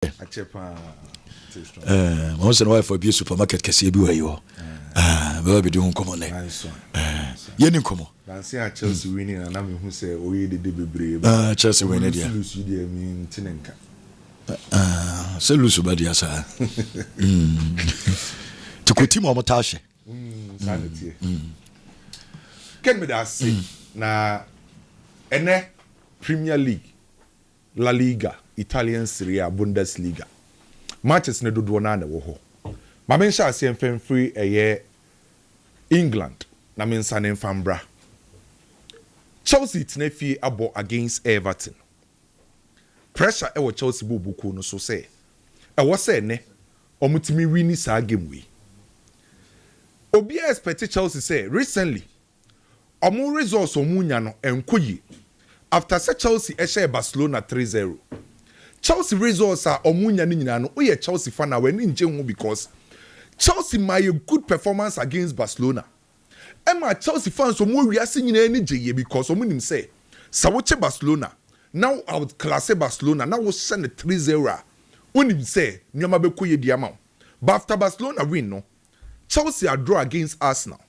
Once in a while for a supermarket can see you. We'll be doing common. Yenin come. I see Chelsea winning, and I'm who say, oh, you did be brave. Chelsea winning. So lose your body, sir. To continue Motashi. Sanity. Can me that say na ene Premier League, La Liga, Italian Serie A, Bundesliga. Matches ne dodo na wo ho. Ma men sha se mfem free England na men sanen fambra. Chelsea tnefi abo against Everton. Pressure e wo Chelsea bobuku no so say. E wo say ne omutimi win sa game we. Obi expect Chelsea say recently omu results omunya no enkoyi after say Chelsea share Barcelona 3-0. Chelsea results are omunya ni nyina no oye Chelsea fan na we ni nje hu because Chelsea made a good performance against Barcelona. Emma Chelsea fans omu wiase nyina ni jeye because omu nim say sawoche Barcelona now out class Barcelona now we send 3-0. Unim say nyama bekoye diama. But after Barcelona win no Chelsea are draw against Arsenal.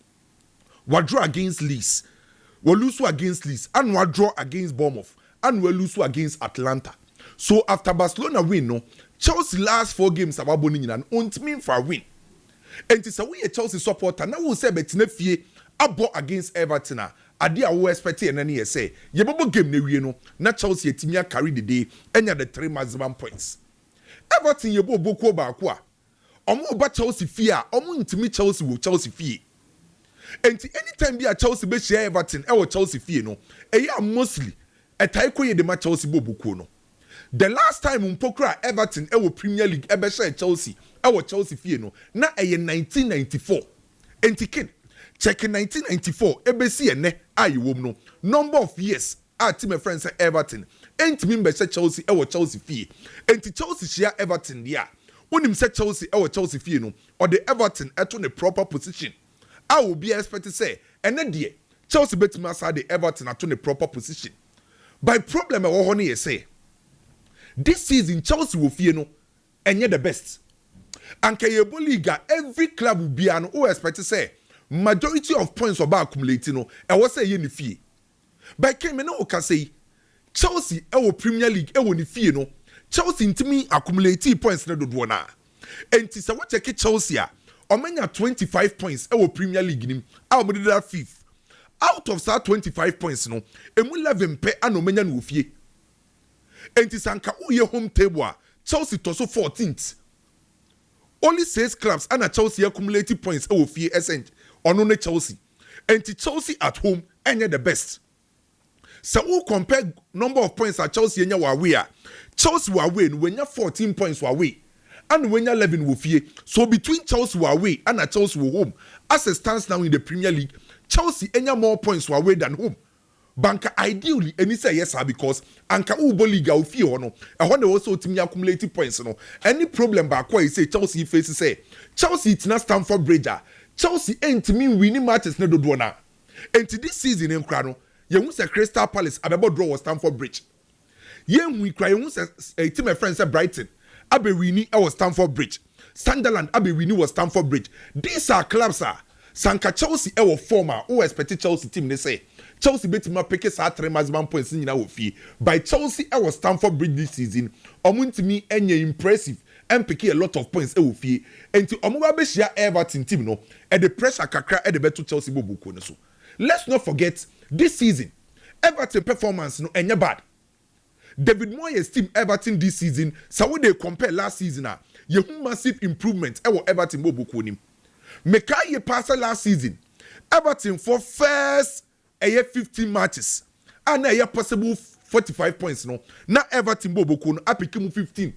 We draw against Leeds. We lose against Leeds. And we draw against Bournemouth. And we lose against Atlanta. So after Barcelona win, no, Chelsea last 4 games about winning and won't mean for a win. And it's a way a Chelsea supporter. Now we'll say Betinefie abo against Everton. Adi a we expect and any say. Ye bobo game ne no. Na Chelsea timia carry the day. Any of the 3 maximum points. Everton ye bobo ko ba kwa. Omo ba Chelsea fear, omo ntimi Chelsea wo Chelsea fear. Enti anytime be a Chelsea be share Everton, e wo Chelsea fear no. E ya mostly e tai koye de ma Chelsea bobuko no. The last time mpokra Everton e wo Premier League e be share Chelsea, e wo Chelsea fear no. Na e ye 1994. Enti kin check 1994 e be si ene ayi wom no. Number of years a team friends Everton. Enti mi be share Chelsea e wo Chelsea fear. Enti Chelsea share Everton dia. Unim say Chelsea or Chelsea fee no or the Everton at on the proper position. I will be expected to say and then dear Chelsea bet massa the Everton at on the proper position. By problem I honey say this season Chelsea will fear no and you're the best. And Kayebo Liga every club will be an who expect to say majority of points about accumulating no and what say you fee. By came no can say Chelsea our Premier League ni fee no. Chelsea intimi accumulate points na dodo na. Enti se wo check Chelsea a omenya 25 points e wo Premier League nim. A o mede that 5th. Out of that 25 points no, emu 11 pe an omenya no ofie. Enti sanka uye home table a Chelsea to so 14th. Only 6 clubs and Chelsea accumulate points e wo fie essent. Ono ne Chelsea. Enti Chelsea at home enye the best. So we compare number of points at Chelsea enya wa we a Chelsea were away when you 14 points were away and when you 11 were fear. So between Chelsea were away and Chelsea were home. As it stands now in the Premier League, Chelsea any more points were away than home. Banka ideally any say yes because Anka Ubo Liga will fear no. And when they also team accumulated points no. Any problem back why say Chelsea faces say Chelsea it's not Stamford Bridge. Chelsea ain't mean winning matches no do na. And to this season in Crano, you won't say Crystal Palace about draw was Stamford Bridge. Yen we cry a team of friends at Brighton. Abe Winnie was Stamford Bridge. Sunderland Abe Winnie was Stamford Bridge. These are clubs are Sanka Chelsea our former who expected Chelsea team they say. Chelsea bet my pick sa 3 maximum points in our fee. By Chelsea our Stamford Bridge this season. Omunti me any impressive and pick a lot of points our fee. And to Omuba share Everton team no at the pressure kakra at the better Chelsea bobuko so. Let's not forget this season Everton performance no any bad. David Moyes team Everton this season, so when they compare last season, you massive improvement. Everton bobuko nim. Meka ye pass last season. Everton for first 15 matches, and a possible 45 points. No, now Everton bobuko no apikimu 15.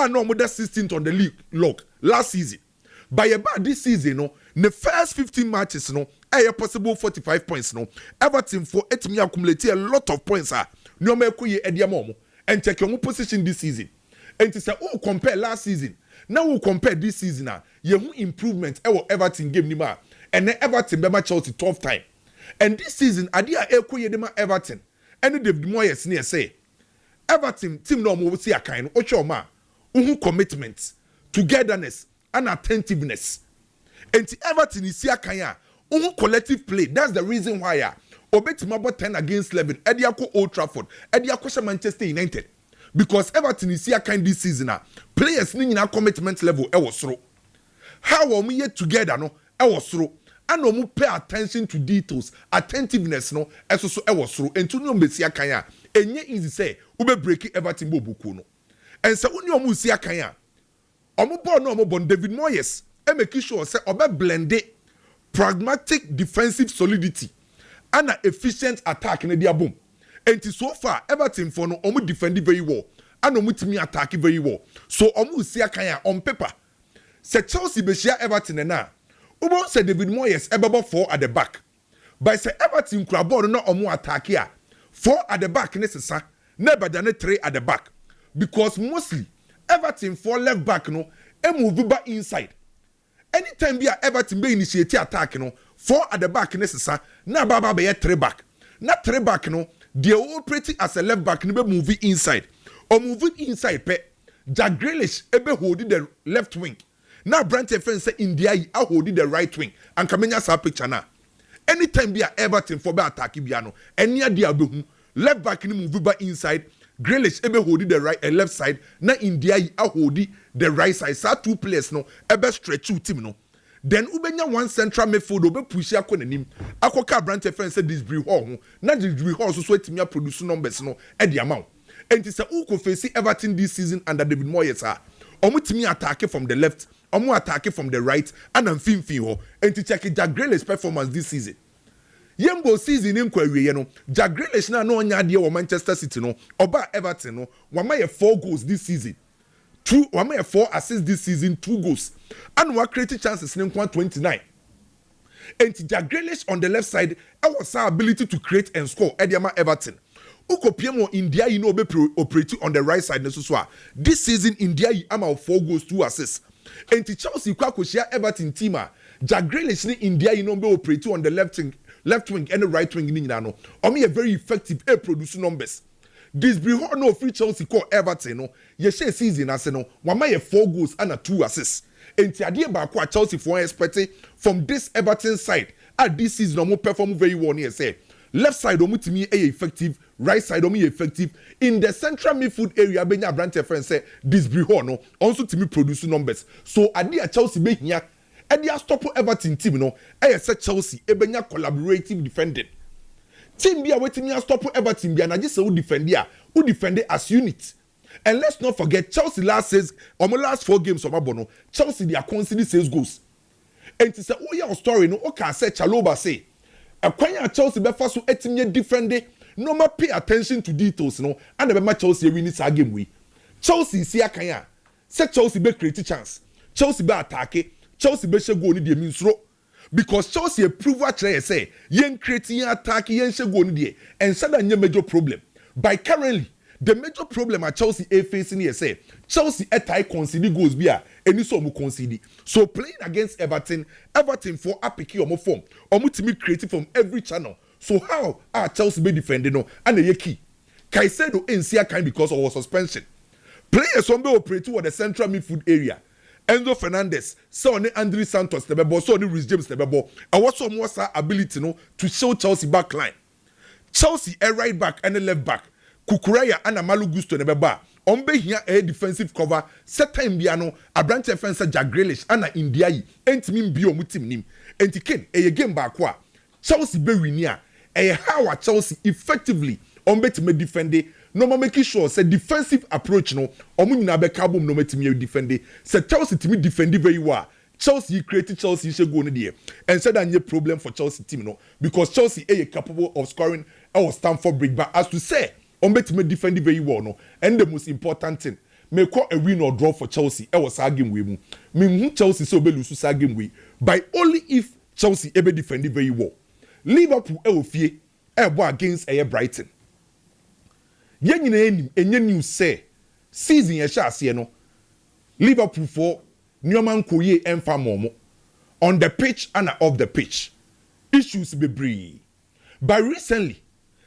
No more than 16th on the league log last season. By about this season, no, the first 15 matches, no, a possible 45 points. No, Everton for 8 me accumulate a lot of points. No me kuye ediamomo and check your position this season. And to say, oh, compare last season. Now we compare this season. You improvement. Everton game nima and then Everton be Chelsea tough time. And this season, adia kuye dema Everton. And David Moyes near say Everton team no mo see a kind. Ocho ma commitment, togetherness, and attentiveness. And Everton is here kaya collective play. That's the reason why Obetimabo 10 against 11 Ediako Old Trafford Ediako Manchester United, because Everton is here kind this season players need na commitment level through. How we yet together no through. And we pay attention to details, attentiveness no also through. And to no Messia kaya enye easy say ube break Everton bobuku no. And so when you musia kaya omo David Moyes e make sure say obe blend pragmatic defensive solidity and an efficient attack in the boom. And so far Everton for no omo defend very well and omo timi attack very well. So omo usia kaya on paper say Chelsea be share Everton na Ubo say David Moyes ebebo 4 at the back. But say Everton kura ball no omo attack here. 4 at the back necessary. Never than 3 at the back. Because mostly Everton 4 left back no e move back inside. Anytime be Everton be initiate attack no 4 at the back necessary. Na baba be 3 back. Na 3 back no they operating as a left back no be moving inside. Or moving inside pe Jack Grealish ebe holding the left wing. Now Brent Fence say India are holding the right wing and Kamenya sa picture na. Anytime be Everton for be attack biano, any dia be left back ni move back inside, Grealish ebe holding the right and left side, na India are holding the right side. So 2 players no ebe stretch you team no. Then ubenya one central midfield obe push ya konanim. Akoka Brent Fence say this Brie Hall, na this Brie Hall so team produce numbers no e the amount. And it's a uko face Everton this season under David Moyes omutimi attack from the left, omu attack from the right, and amfimfi ho. And to check Jack Grealish's performance this season. Yembo season in Korea, no. Jack Grealish na no nya de Manchester City no. Oba Everton no. Wama 4 goals this season. Wama 4 assists this season, 2 goals. And wa creating chances in 29. And Jack Grealish on the left side, was our ability to create and score. Ediama Everton. Uko Piemo India you know be operating on the right side so this season India am 4 goals 2 assists. And Chelsea kwa share Everton team Jack Grealish ni India you know be operating on the left wing and the right wing ni no. Omi a very effective produce numbers. This Briho no free Chelsea call Everton no. Ye share season as no. Wama 4 goals and 2 assists. And Tiadie ba kwa Chelsea for expecting from this Everton side at this season no perform very well here say. Left side omutimi effective, right side omi effective. In the central midfield area, Benya Brante friend say this Briho no also to me produce numbers. So adi a Chelsea be here, adi a stop Everton team no. Say Chelsea Benya collaborative defending. Team be a waiting me stop Everton be and I just say who defend it as unit. And let's not forget Chelsea last 4 games of Abono. Chelsea they are constantly 6 goals. And to say oh yeah story no okay say Chaloba say. Akwanya Chelsea be first so etimye different no ma pay attention to details no and be ma Chelsea win this game we Chelsea see akanya say Chelsea be create chance Chelsea be attack Chelsea be she goal ni dey mean sro because Chelsea prove what try say yen creating attack yen she goal ni dey and said that major problem by currently the major problem at Chelsea facing here say Chelsea etai concede goals bia eni so mu concede. So playing against Everton for apiki omo form omo timi creative from every channel. So how are Chelsea be defending no and the key Caicedo NCA kind because of our suspension. Players on be operating at the central midfield area. Enzo Fernandez, so on Andre Santos the bebo, so on Rhys James the bebo. And what's some more ability no to show Chelsea back line. Chelsea a right back and a left back. Kukureya and Amalu Gusto nebeba. Ombe here a defensive cover. Set time biano. A branch defense Jack Grealish and India entimin bio mutim nim. Entiken a game back wa. Chelsea be winia. A how Chelsea effectively ombe to me defend. No ma making sure say defensive approach no. Omu na be kabum no me to me defend. Say Chelsea to me defend very well. Chelsea created Chelsea she go there and said that no problem for Chelsea team no because Chelsea are capable of scoring our Stamford Bridge but as to say on bet me defend very well no and the most important thing may call a win or draw for Chelsea e was game we mu me Chelsea so be lose game we by only if Chelsea ever defend very well. Liverpool e ofie e bo against Brighton ye nyina enim enye news say season ye sha ase no Liverpool for Newman Koye emfa momo on the pitch and off the pitch issues be bree but recently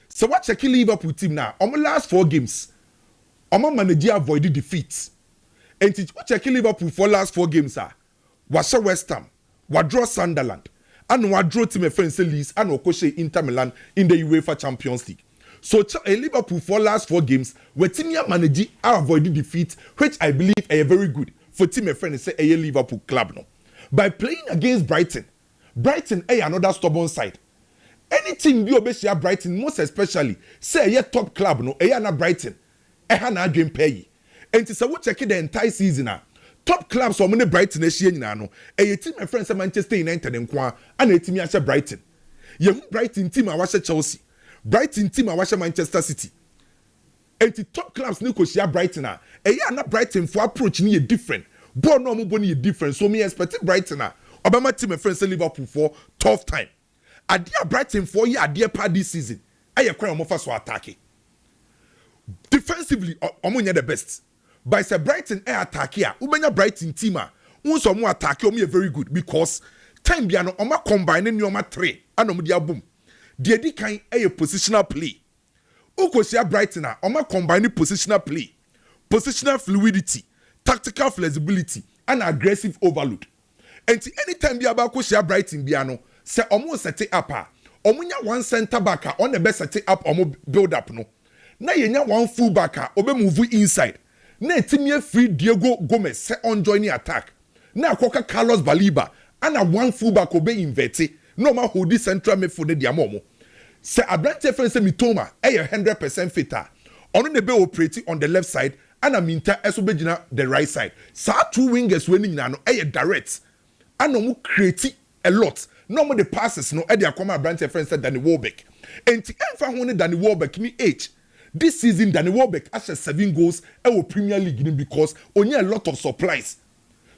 so what check Liverpool team now on the last 4 games omo manager avoid defeat And you check Liverpool for last 4 games was West Ham, was draw Sunderland, and was draw team friends Leeds and Okoshe Inter Milan in the UEFA Champions League. So Liverpool for last 4 games where team manage avoiding defeat, which I believe are very good for team friends say a Liverpool club no. By playing against Brighton another stubborn side. Any team you obey Brighton, most especially say a top club no na Brighton na dream pay. And to say we check the entire season top clubs so many Brighton nyina no team my friends Manchester United nkwa and a team ya Brighton. Ye Brighton team a washe Chelsea, Brighton team a washe Manchester City. And the top clubs no ko share Brighton na Brighton for approach ni different. Ball no mo boni different. So me expect Brighton Obama team my friends Liverpool for tough time. Adia Brighton for year adia part this season. Aye kwa omofa so attack. Defensively omo the best. By say Brighton attack here. Ubenya Brighton team unso mo attack omo very good because time bia no omo combine ni omo 3 and omo dia boom. The edi kan positional play. Ukosia Brighton omo combine positional play, positional fluidity, tactical flexibility and aggressive overload. And anytime bia ba ko share Brighton bia no say omo set it up omunya one center back on the best set it up omo build up no na yenya one full back obe move inside na etimie free Diego Gomez say on joining attack na akoka Carlos Baliba and one full back obe invert no ma hold the central midfield de amomo say Abrante Fence Mitoma 100% fitter ono ne be operate on the left side and Aminta esobegina the right side sa 2 wingers we nyina no direct and omo create a lot. No more the passes no e dey akoma Abrante friend said Danny Welbeck. And enfa ho ne Danny Welbeck ni age. This season Danny Welbeck has 7 goals e Premier League because only a lot of supplies.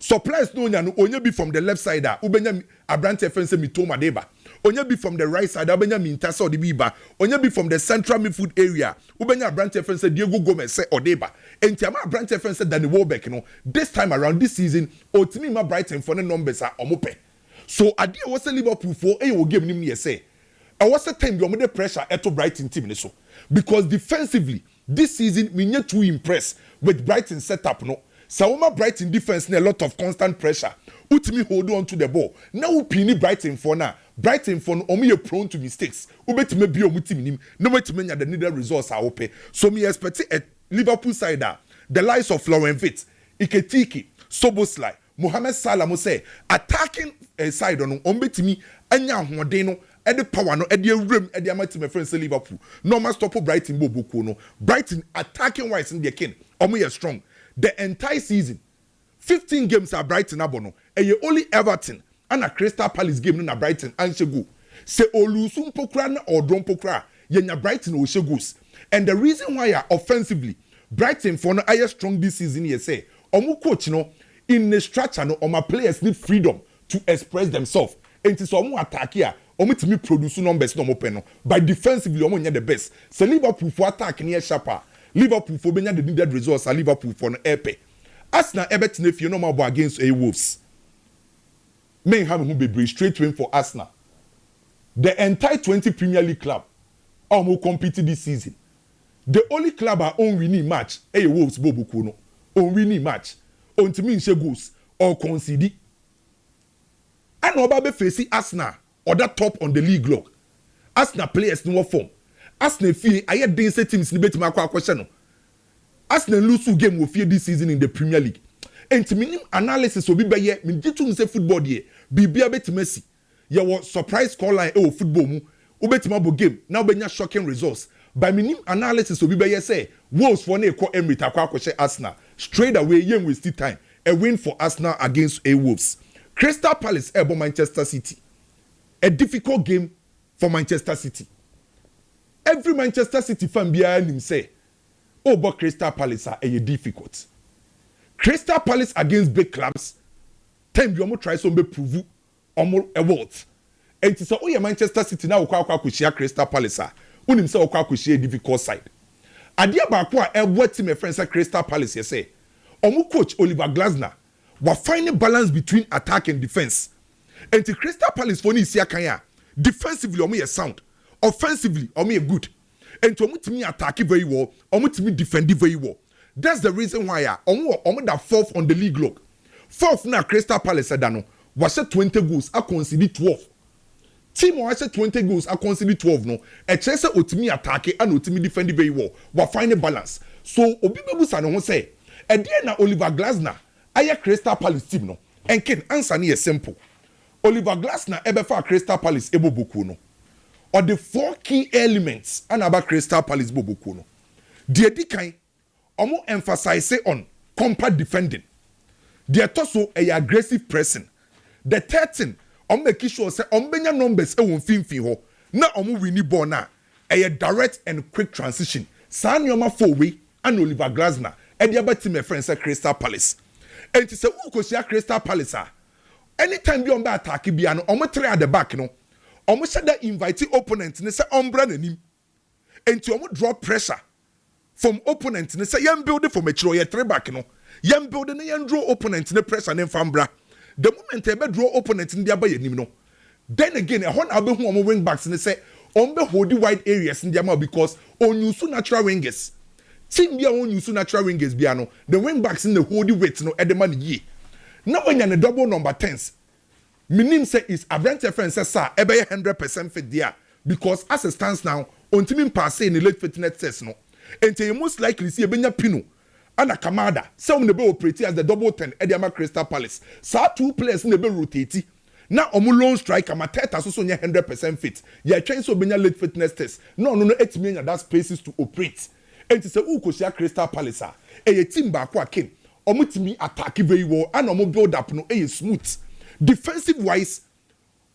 Supplies no nya no only be from the left side ubenya Abrante friend say Mitoma deba. Only be from the right side ubenya Mintasa Odibiba. Only be from the central midfield area ubenya Abrante friend say Diego Gomez say Odeba. And tiama Abrante friend said Danny Welbeck no this time around this season otimi ma Brighton for the numbers omope. So idea was a Liverpool for a game nim say. I was a time you the pressure at Brighton team so because defensively this season we need to impress with Brighton setup no. So Brighton defense need a lot of constant pressure. Utimi hold on to the ball. Now we pini Brighton for now. Brighton for omi prone to mistakes. Ubetime bi omu team nim. No betime nya the needed results are open. So me expect a Liverpool side the likes of Florian Wirtz, Iketiki, Soboslai, Mohamed Salah mo say attacking side on betimi anya hoden no e de power no e de awrem e de amati my friends Liverpool no ma stop Brighton bobuku no Brighton attacking wise in the king omo ye strong the entire season 15 games are Brighton abono e only Everton and a Crystal Palace game no na Brighton anshego se olusu mpokra na odron pokra ye nya Brighton o shegos and the reason why offensively Brighton for no are strong this season ye say omo coach no in the structure no my players need freedom to express themselves and so omo attack here omo timi produce numbers no mo pen no by defensively omo nya the best so Liverpool for attack near sharper Liverpool for benya the needed results Liverpool for no epe Arsenal Everton if you no more against a Wolves men have who be straight win for Arsenal the entire 20 Premier League club omo compete this season the only club are on winning match a Wolves bobuku no on winning match on to mean goals or concede. And Obabe facing Arsenal or that top on the league log. Arsenal players no form. Arsenal feel I had dance teams in bet makwa question. Arsenal lose game will fear this season in the Premier League. And to minimum analysis will be by ye me jitu say football here. Be bet Messi. Ya was surprise call line football mu. Ubetimabo game now benya shocking results. By minimum analysis will be by ye say Wolves for ne ko Emery takwa question Arsenal. Straight away, young with still time. A win for Arsenal against a Wolves. Crystal Palace able Manchester City. A difficult game for Manchester City. Every Manchester City fan behind him say, "Oh, but Crystal Palace are a difficult." Crystal Palace against big clubs. Time you almost try some be prove almost a what. And it's oh yeah Manchester City now ukwa share Crystal Palace. Unim say ukwa share difficult side. Adia bakwa what team friends at Crystal Palace say omu coach Oliver Glasner was finding balance between attack and defense and the Crystal Palace for ni kanya defensively omu ye sound offensively omu ye good and omu timi attack very well omu timi defend very well That's the reason why omo da fourth on the league log. Fourth na Crystal Palace no was 20 goals a concede 12. Team was 20 goals a concede 12 no. E chese otimi attack and otimi defend very well. Wa find a balance. So obi bebusa no ho say e dey na Oliver Glasner aye Crystal Palace team no. And Ken answer ni simple. Oliver Glasner ebefa Crystal Palace eboboku no. Or the 4 key elements and about Crystal Palace boboku no. The edikan omo emphasize on compact defending. The also a aggressive pressing. The 13 omo make sure say ombenya numbers e won finfin ho na omo wini ball na a direct and quick transition. Sa nyoma 4 way and Oliver Glasner e dey about team friend say Crystal Palace. And it say who kosia Crystal Palace anytime bi on ba attack bia no omo three at the back no omo say that invite opponent ne say ombra nanim. And to omo draw pressure from opponent ne say yam build from a chiro ye three back no yam build ne yam draw opponent ne pressure ne fambra the moment e be draw opponent ne dia ba yanim no then again e hon abe hu omo wing backs ne say on be hold wide areas in dia because on use natural wingers team bia on use natural wingers bia no the wing backs in the hold weight no e de man ye na when you double number 10s minim say is Abrante friend say sir e be 100% fit there because as it stands now on team pass in the late fitness test no. And you most likely see a Benya Pino and a Kamada. Some of the be operate as the double 10 Ediama Crystal Palace. So 2 players in the be rotate. Now omu lone striker Mateta so 100% fit. You trying so Benya late fitness test. No 8 million that spaces to operate. And to say who kosia Crystal Palace a team back wa came. Omu timi attack very well and omu build up no smooth. Defensive wise,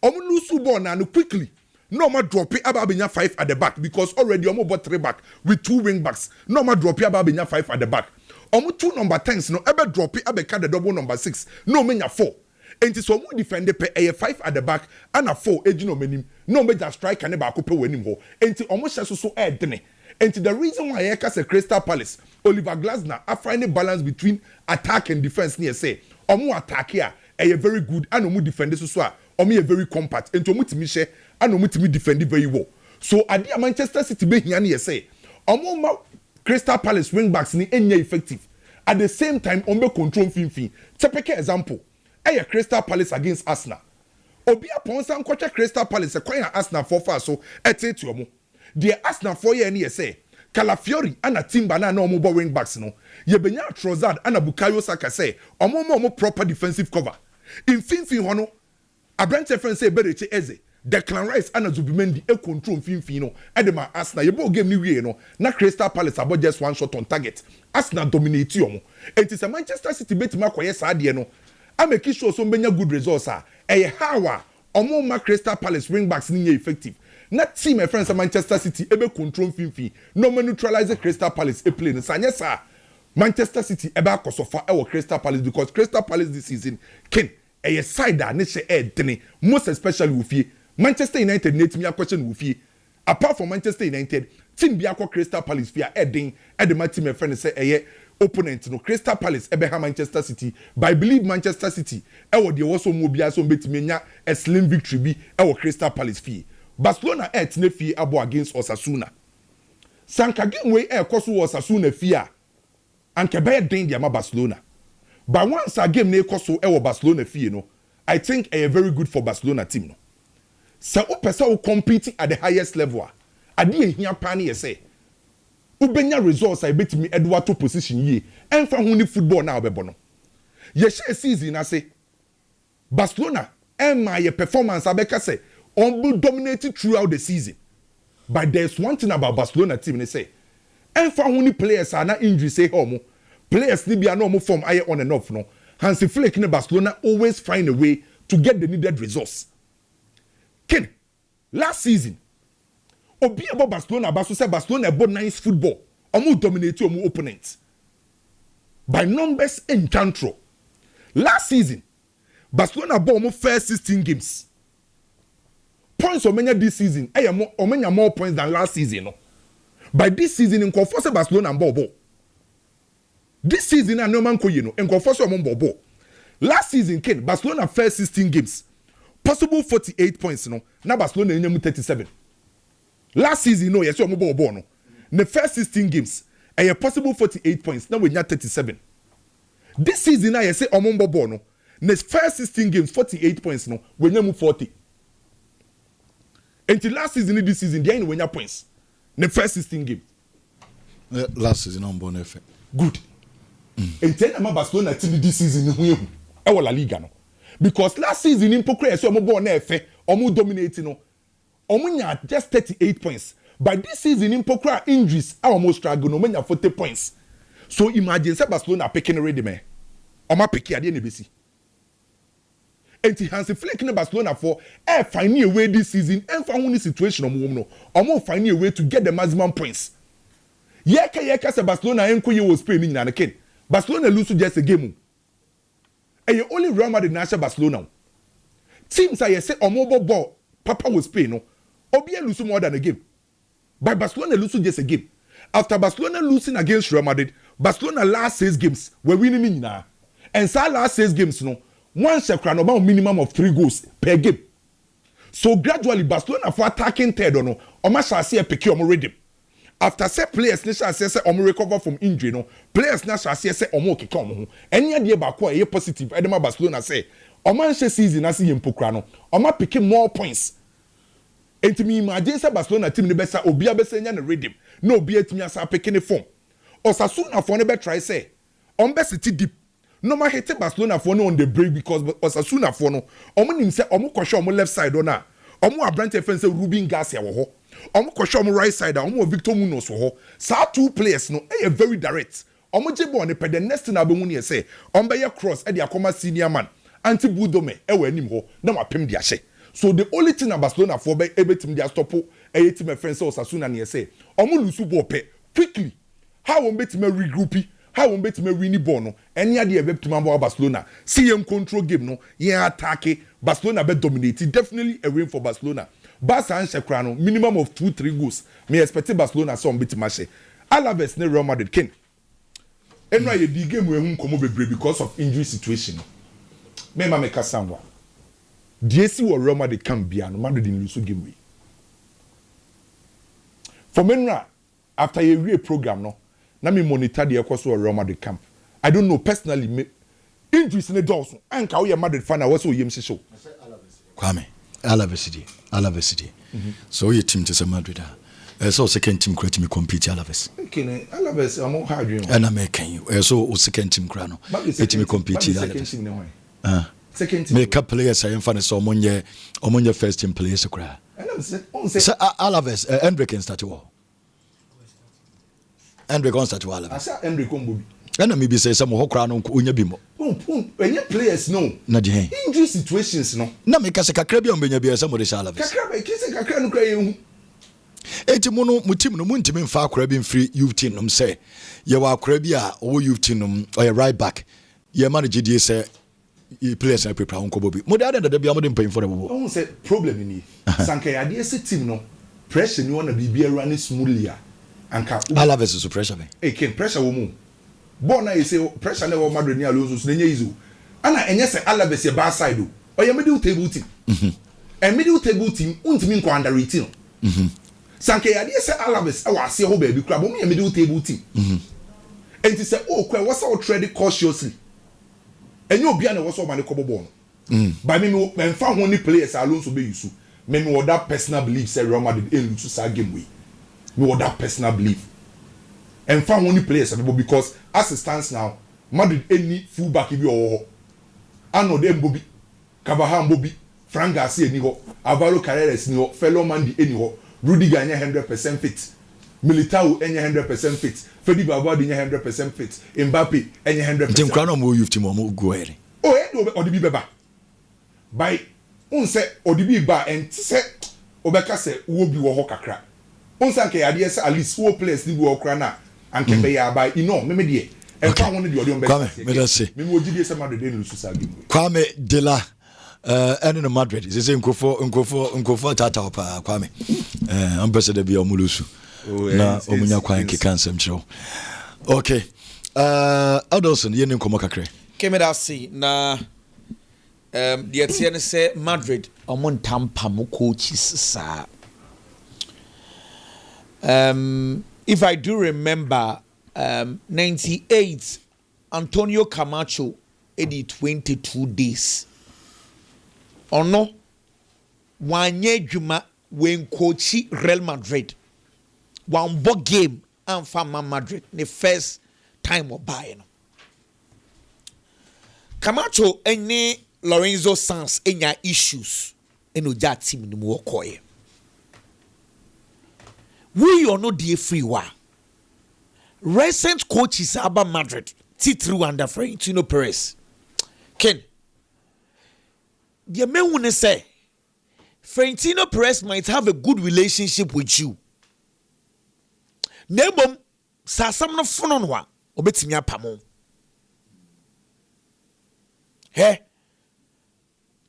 omu lose ball now quickly. No more drop it about 5 at the back because already almost bought 3 back with 2 wing backs. No more drop it about 5 at the back. Almost 2 number 10s no ever drop it about the double number 6. No menya 4. And it's almost defend a 5 at the back and a 4 edge no menim. No major strike and never couple winning ho. And it's almost so air dene. And the reason why I cast a Crystal Palace, Oliver Glasner, I find a balance between attack and defense near say. Omu attack here a very good and omu defend so omu a very compact. And to omu share and omu defend very well. So at the Manchester City be here near say omu Crystal Palace wing backs ni enye effective. At the same time ombe control finfin. Typical example. A Crystal Palace against Arsenal. Obi upon some quarter Crystal Palace a coin Arsenal for far so ete to omu. The Arsenal for year near say Calafiori and a Timber na no more wing backs no. Ye benya Trossard and a Bukayo Saka say omo proper defensive cover. In finfin hono Abrante friend say Bereche Eze. Declan Rice and Zubimendi e control finfino edema Arsenal ye bo game ni wie no na Crystal Palace about just 1 shot on target. Arsenal dominate yomo. It is a Manchester City bet ma koye sa de no. I make sure so benya good results how omo ma Crystal Palace wing backs ni effective. Na team my friends Manchester City ebe control finfi no man neutralize Crystal Palace e play no sanya sa Manchester City ebe akosofa e wo Crystal Palace because Crystal Palace this season ken a side that ne she e dene most especially with Manchester United need me a question with you. Apart from Manchester United, team be akwa Crystal Palace fear heading at the team my friend say opponent no Crystal Palace ebe Manchester City. But I believe Manchester City e dey also mo bia so betimi nya a slim victory bi e Crystal Palace fee. Barcelona tine fee abo against Osasuna. Sanka game we koso Osasuna fee anke be den dia ma Barcelona. But once a game na koso e Barcelona fee no, I think a very good for Barcelona team no. So upesa will compete at the highest level. Adi ehia pani ye say. Ubenya results I bet me Eduardo position ye. Enfa huni football na obebo no. Ye share season I say. Barcelona my performance abeka say on dominated throughout the season. But there's one thing about Barcelona team they say. Enfa huni players are not injury say homo. Players ni bia no mo form aye on and off no. Hansi Flick in Barcelona always find a way to get the needed results. Ken, last season, Obi about Barcelona, Barcelona about nice football. Omu dominate omu opponents. By numbers in control. Last season, Barcelona bought omu first 16 games. Points omenya this season, omenya more points than last season. No? By this season, in conforce Barcelona and ball. This season, I no man ko you know, in conforce omu ball. Last season, Ken, Barcelona first 16 games. Possible 48 points no. Na Barcelona 37. Last season no, yes, you ball no. The first 16 games, a possible 48 points now we nya 37 this season I say omombo ball no next first 16 games 48 points no we nya 40 until last season this season they ain't we nya points the first 16 games last season on bon effect good until am Barcelona team this season hu ehu e wo La Liga no because last season in pokra so omo ball na efe omo dominating no omo nya just 38 points. But this season in Pokra injuries are almost struggle no many 40 points. So imagine say Barcelona picking ready man. Oma pick ade na besi. Enti Hansi Flick in Barcelona for finding a way this season and find situation no. Omo finding a way to get the maximum points. Yeka say Barcelona enko ye was playing na ken. Barcelona lose just a game. And you only Real Madrid na Barcelona. Teams I say omo ball Papa was playing no. Obi lose more than a game. But Barcelona losing just a game. After Barcelona losing against Real Madrid, Barcelona last 6 games were winning now. And so last 6 games, no, one shekran about minimum of 3 goals per game. So gradually Barcelona for attacking third or no, Oma shall see a peculiar rhythm. After set players, they shall say Omo recover from injury, no players now shall say Omo kikam. Any idea about a positive, Edema Barcelona say Oma season as him pokrano. Oma picking more points. Enti mi imagine say Barcelona team ne besa obi abesa nya na rhythm na obi atimi asa peke ne form Osasuna for ne be try say on be city deep no ma hit Barcelona for no on the break because Osasuna for no omo nim say omo kwhwe omo left side ona omo abrante fence Ruben Garcia wo ho omo kwhwe omo right side omo Victor Munoz wo ho sa 2 players no e very direct omo je ball ne pe the next na be hu ne say on be cross e de akoma senior man anti budome e wa anim ho na mapem de ahye. So the only thing about Barcelona for be able to dia stop a team friends Osasuna near say omo lose ball pe quickly how won bet me regroup how won bet me win ball no enya de be to Barcelona see them control game no yeah attack Barcelona be dominate definitely a win for Barcelona Barca and Shekra no minimum of 2-3 goals me expect Barcelona so bet match Alaves ne Real Madrid ken enra ye di game we hu komo bebre because of injury situation me ma make sound DSC or Real Madrid can be and Madrid in lose game we. For Menra, after a real program, no, na me monitor the course of Real Madrid camp. I don't know personally. Me injuries in the doors. And how your Madrid fan was so yemsi show. Kwame, Alaves City. So your team to Madrid. So second team create me compete Alaves. Okay, Alaves I'm hard you. And I'm making you. So second team crano. Let me compete Alaves. Second team. Make up players I am fan so omonye first team players kra. Say Alaves Hendrick can start war. Hendrick on start Alaves. Asa Hendrick on and maybe say some ho kra no onya bimo. When your players no. Na de injury situations no. Na make say kakra bia ombenya bia some de Alaves. Kakra be kise kakra no kra yehu. Eti mu no mu team no mu ntimi mfa akra bi mfiri youth team no say ye wa akra bi a o youth team no or right back. Ye manage die say players are prepare unko bobi mo da da bia mo dem paying for the bobo won say problem ni sanka ya de team no pressure ni wona bibia run smoothly anka Alaves so pressure me e ken pressure wo mu ball na you say pressure na wo Madrid ni Alonso so na easy ana enye say Alaves ye back side o ye middle table team and middle table team untimi nko underrate no sanka ya de say Alaves e wa ase ho ba bi kura bo me middle table team and say oh kwa what's all tread cautiously and you be an also man kobo ball. By me mfa ho ni players Alonso be use. Me that personal belief say Real Madrid lose sa game we. Me that personal belief. And fa ho ni players because as it stands now, Madrid any fullback bi o. Ano dem bobi. Carvajal bobi. Frank Garcia ni ho. Alvaro Carreras ni ho. Fellow Mandy ni ho. Rudiger anya 100% fit. Militao enya 100% fit. Fedi Valverde enya 100% fit. Mbappe enya 100%. Tim Crown mo youth team mo go here. Oh, Odibi beba. By unse Odibi ba and say obeka say wo bi wo ho kakra. Unse anke ade say at least wo players ni wo kra na anke be ya by me de. E fa won de odi on be. Kwame, me say. Me wo gidi say Madrid dey lose sa game. Kwame Dela and in Madrid. They say nkofo tata pa Kwame. Ambassador bi omulusu. Na omunya kwan ke kansem chiro. Okay. Adolson yene nkomo kakre. Kemeda see na the tiene say Madrid omon tampa mo coaches sa. If I do remember 98 Antonio Camacho edi 22 days ono wanye dwuma when coachi Real Madrid one bo game and fama Madrid the first time of buying Camacho any Lorenzo Sanz enya issues eno ja team ni mo koye we are not the free wa recent coaches about Madrid T3 under Florentino Perez Ken the men wanna say Florentino Perez might have a good relationship with you nebom sa sam no fono no a obetimi apamo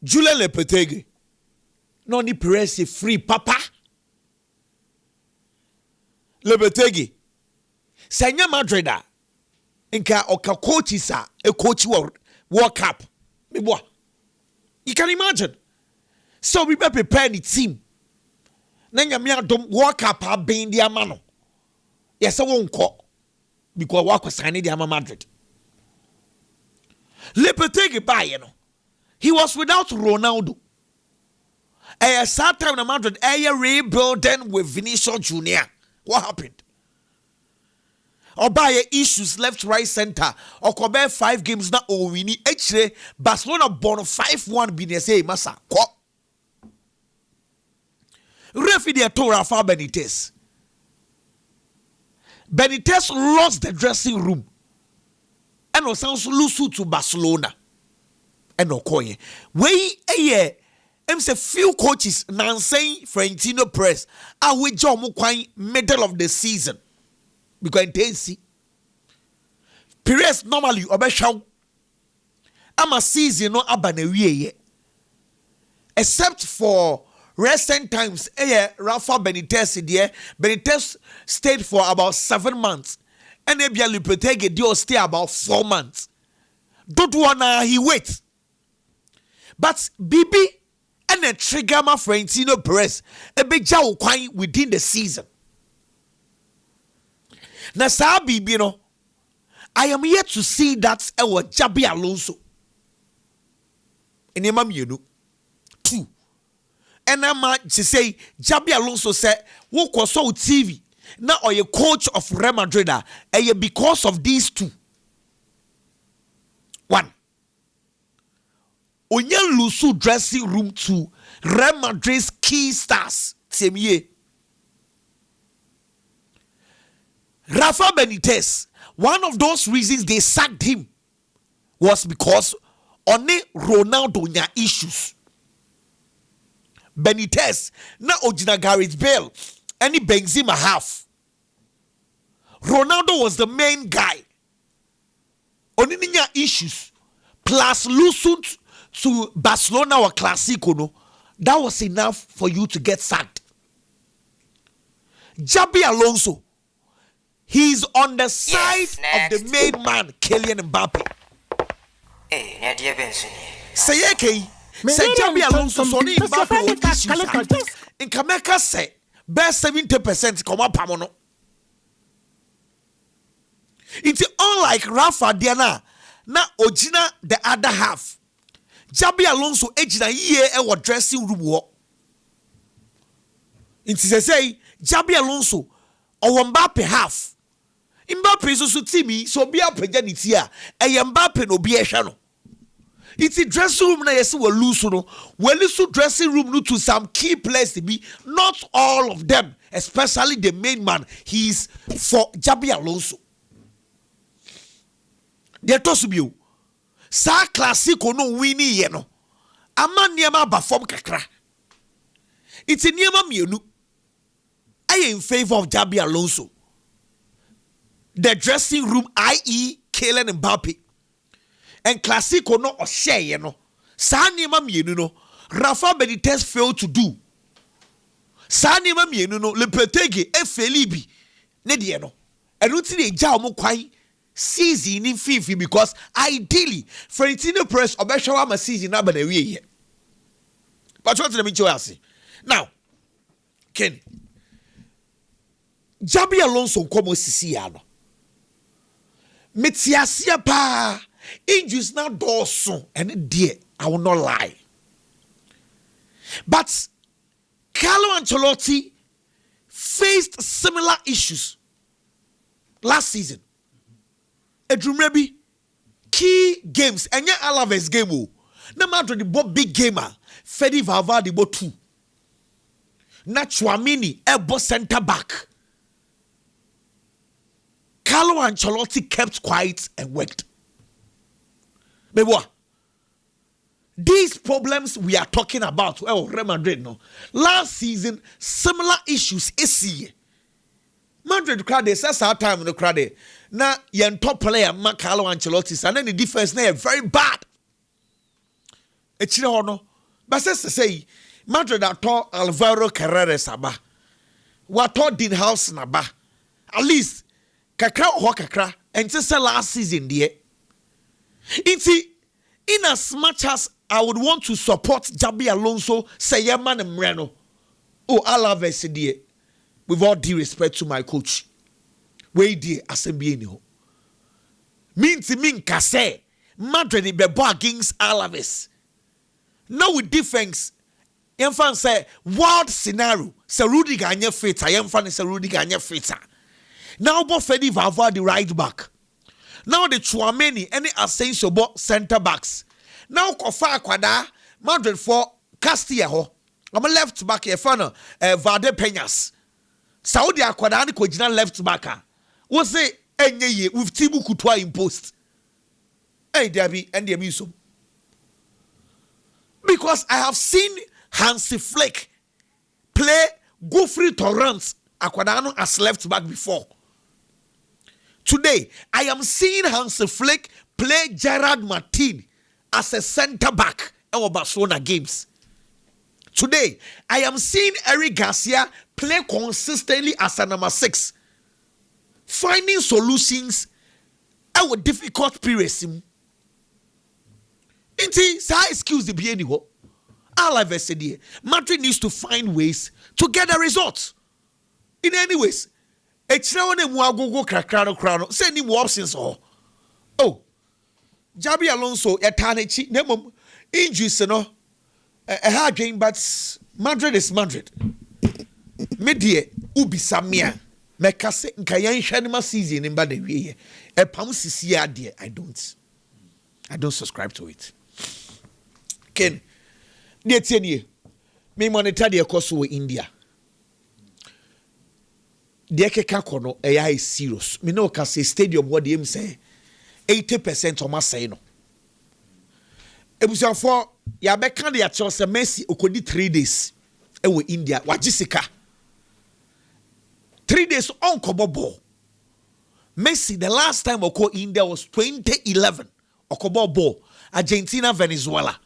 Julian Lopetegui no ni Perez is free papa Lopetegui Sanya Madrid inka oka coaches a coach World Cup me boy you can imagine so we be prepare the team na nyame adom World Cup abin dia ma no yes won ko because wa sign dia ma Madrid Lopetegui buy no he was without Ronaldo a sad time na Madrid rebuilding with Vinicius Junior what happened or buy issues left right center or cover 5 games na o wini echre Barcelona born 5-1 bi say masa ko refi de to Rafa Benitez lost the dressing room and was also lose to Barcelona and okoye we say few coaches now saying Florentino Perez are we jom kwan middle of the season because intense Perez normally obeshaw ama season no abanewie except for recent times Rafa Benitez there Benitez stayed for about 7 months and Ebia Lopetegui dio stay about 4 months don't wanna he wait but Bibi and a trigger my Florentino Perez a big jaw within the season na saa Bibi no I am yet to see that Jabi Alonso in mienu 2 and I'm to say Jabi Alonso said wo so TV na or a coach of Real Madrid because of these 2 1 Onye lusu dressing room to Real Madrid's key stars Temie Rafa Benitez one of those reasons they sacked him was because only Ronaldo nya issues Benitez na ojina Gareth Bale any Benzema half Ronaldo was the main guy only nya issues plus losing to Barcelona or Clasico no that was enough for you to get sacked Jabi Alonso he's on the side of the main man Kylian Mbappe say Jabi Alonso so ni Mbappe what issues in Kameka say best 70% come up no it's unlike Rafa Diana na ojina the other half Jabi Alonso ejina ye e dressing room wo inti say Jabi Alonso o Mbappe half Mbappe so team so bia pagya ni ti a Mbappe no bia hwe no inti dressing room na yesi we lose no we lose dressing room no to some key players to be not all of them especially the main man he's for Jabi Alonso they toss you sa Clasico no winning ye no ama niema ba form kakra it's niema mienu I in favor of Jabi Alonso the dressing room i.e. Kylian Mbappe and Clasico no o share ye no sa niema mienu no Rafa Benitez failed to do sa niema mienu no Lopetegui efelibi ne de no enu ti de ja omo kwan season in FIFA because ideally Florentino Perez obeshawa ma season na ba na wie but what let me show you now Ken Jabi Alonso komo sisi ya no Metiasia pa injuries now doorso and dear, I will not lie. But Carlo Ancelotti faced similar issues last season. Edrumrebi key games enya Alaves game o. Na Madrid the bo big gamer. Fedi Valverde bo 2. Na Chouamini ebo center back. Carlo Ancelotti kept quiet and worked. But what? These problems we are talking about, well, Real Madrid, no. Last season, similar issues is here. Madrid crowd, they said our time in the crowd. Now, your top player, Carlo Ancelotti, and then the defense now very bad. It's no. But says to say, Madrid are taught Alvaro Carrera Saba. What taught Dean House Naba. At least, Kakra or Kakra, and just last season, dear. It's in as much as I would want to support Jabi Alonso, Sayaman and Moreno. Oh, Alaves, dear. With all due respect to my coach. Wait, dear, Asembieno. Mean Kase. Madrid be against Alaves. Now with defense, Yemfan say, wild scenario. Say Rudy Ganya Feta. Yemfan is a Rudy Ganya Feta. Now, both Fedi Valverde the right back. Now the Chouameni any Asensio bo center backs. Now Kofa Kwada Madrid for Castilla ho. I'm a left back here for Vade Peñas. Saudi Akwada ni kojina left back. Wo say enye ye with Tibu Courtois imposed. Hey Debbie and the Amiso. Because I have seen Hansi Flick play Godfrey Torrance Aquadano as left back before. Today, I am seeing Hansi Flick play Gerard Martin as a center back in Barcelona games. Today, I am seeing Eric Garcia play consistently as a number 6, finding solutions with difficult periods. Excuse the BNO. Alaves said, Madrid needs to find ways to get the results. In any ways, it's now one go crano. Send him options or Jabi Alonso Etanechi Nemum injuries no a hard game, but Madrid is Madrid. Media ubi samia mekase nkayan hwanema season in bad way e pam sisi ade I don't subscribe to it. Ken de tienie me monitor de ekoso in India. The Ekeka Kono AI is serious. Me no can say stadium what them say 80% of my say no. Ebusia for ya be kan ya Chelsea Messi okodi 3 days we India wa Jessica 3 days on kobo. Messi the last time oko India was 2011 okobo ball Argentina Venezuela.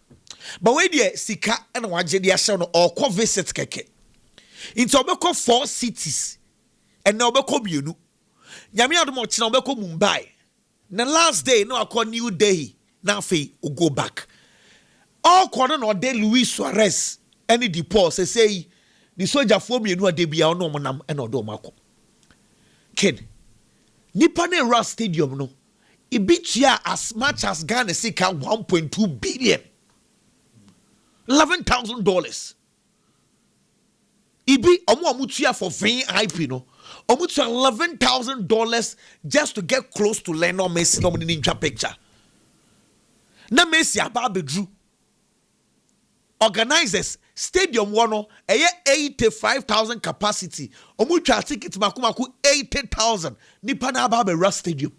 But when the sika and waje dia show no or visit keke. Into obeko 4 cities. And now beko bienu. Nyame adom ochina beko Mumbai. The last day no akọ New Delhi. Now fe o go back. All corner no de Luis Suarez any deport say the soldier for bienu ade bia no monam and odo mako. Kid. Nipa ne Ra Stadium no. E bitia as much as Ghana sika 1.2 billion. $11,000. Ibi omo amutua for VIP no. Omutua $11,000 just to get close to Lionel Messi no ninja picture. Na Messi ababedru. Organizers stadium wono eye 85,000 capacity. Omutua ticket makumaku 80,000. Nipa na ababe stadium.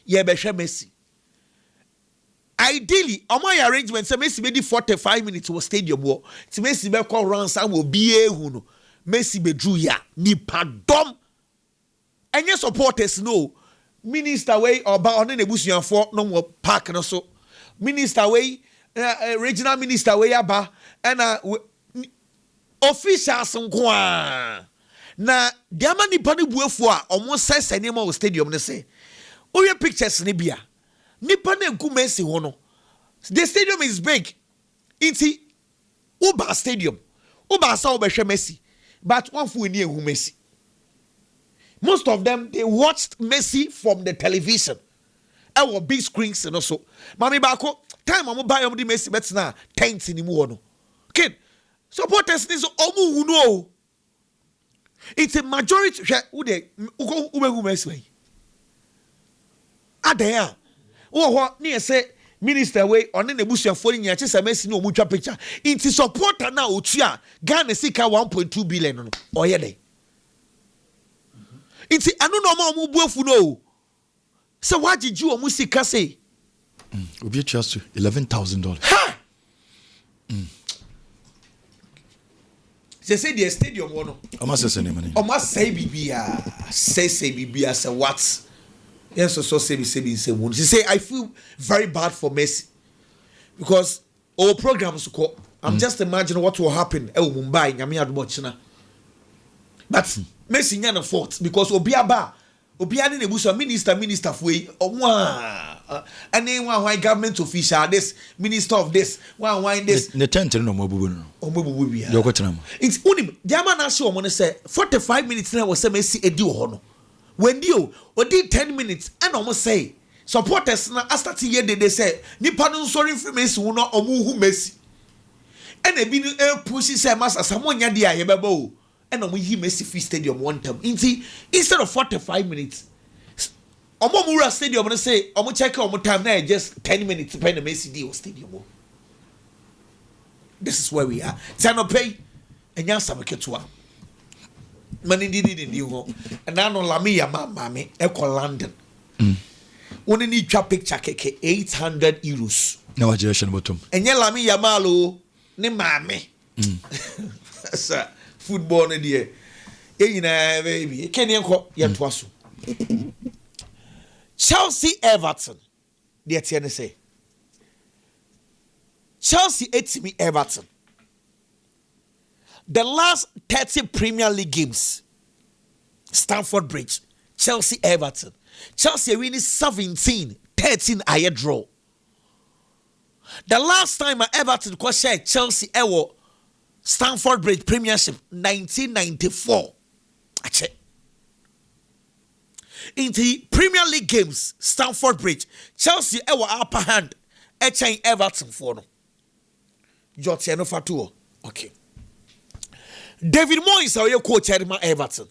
Ye be hwe Messi. Ideally, my arrangement say Messi be 45 minutes to stadium wo. Ti Messi be call round sam wo bie hu no. Messi be drew ya nipa dom. Enye supporters no. Minister way or ba on the busuanfo no mo park no so. Minister way regional minister way aba and officials nko na diama nipa ne buafo a omo sese ne ma stadium ne say. Oye pictures ne bia. Nipa na nku Messi ho no. The stadium is big. Inti Uba stadium. Uba sa obehwe Messi. But one fu ni Messi. Most of them they watched Messi from the television ɛwɔ big screens no so maame baako time a mo buy ɔmo de Messi bɛtena tent ni mu wɔ no kid supporters ni so ɔmo hu no o it's a majority hwɛ wo de wo bɛhu Messi wɔ yi adan a wɔ hɔ ne yɛ sɛ minister wey ɔne na ebusuafoɔ nyina kyɛ sɛ Messi ne ɔmo twa picture nti supporter na otua Ghana sika 1.2 billion no ɔyɛ dɛ nti ɛno na ɔmo buafu no o sɛ wagyegye ɔmo sika sɛ obi trust you $11,000 ha say the stadium wɔ no ɔmo asɛsɛ ne mane ɔmo asɛe bibia sɛ bibia sɛ what yes so say one she say I feel very bad for Messi because our programs ko I'm just imagining what will happen Mumbai nyame adomo china but Messi nya na fault because obiaba ne nebuso minister for and then why government official this minister of this why this ne tent no mo bubu no omobubu bia yo ko tena mo it's unim diama na se omo ne say 45 minutes na was say Messi edi wo no when you did 10 minutes and almost say supporters na start here they say nipa no sorry for Messi no omu hu Messi and e bi no push say master samonya dia ye beba o and omu hi Messi free stadium one time instead of 45 minutes omu mura stadium no say omu check omu time na just 10 minutes pen the Messi di stadium. This is where we are tano pay enya sameketua mani didi ho and now no lami mama eko London woni ni twa picture keke 800 euros na wajetion bottom enye lami yamalo ni mame sir football no de yina baby keni enko yetwa so Chelsea Everton de tie ne say Chelsea etimi Everton. The last 30 Premier League games, Stamford Bridge, Chelsea Everton. Chelsea winning 17-13 aye draw. The last time Everton could share Chelsea ever Stamford Bridge Premiership 1994. In the Premier League games, Stamford Bridge, Chelsea ever upper hand, Everton for no. Jotiano Fatuo. Okay. David Moyes are your coach at Everton.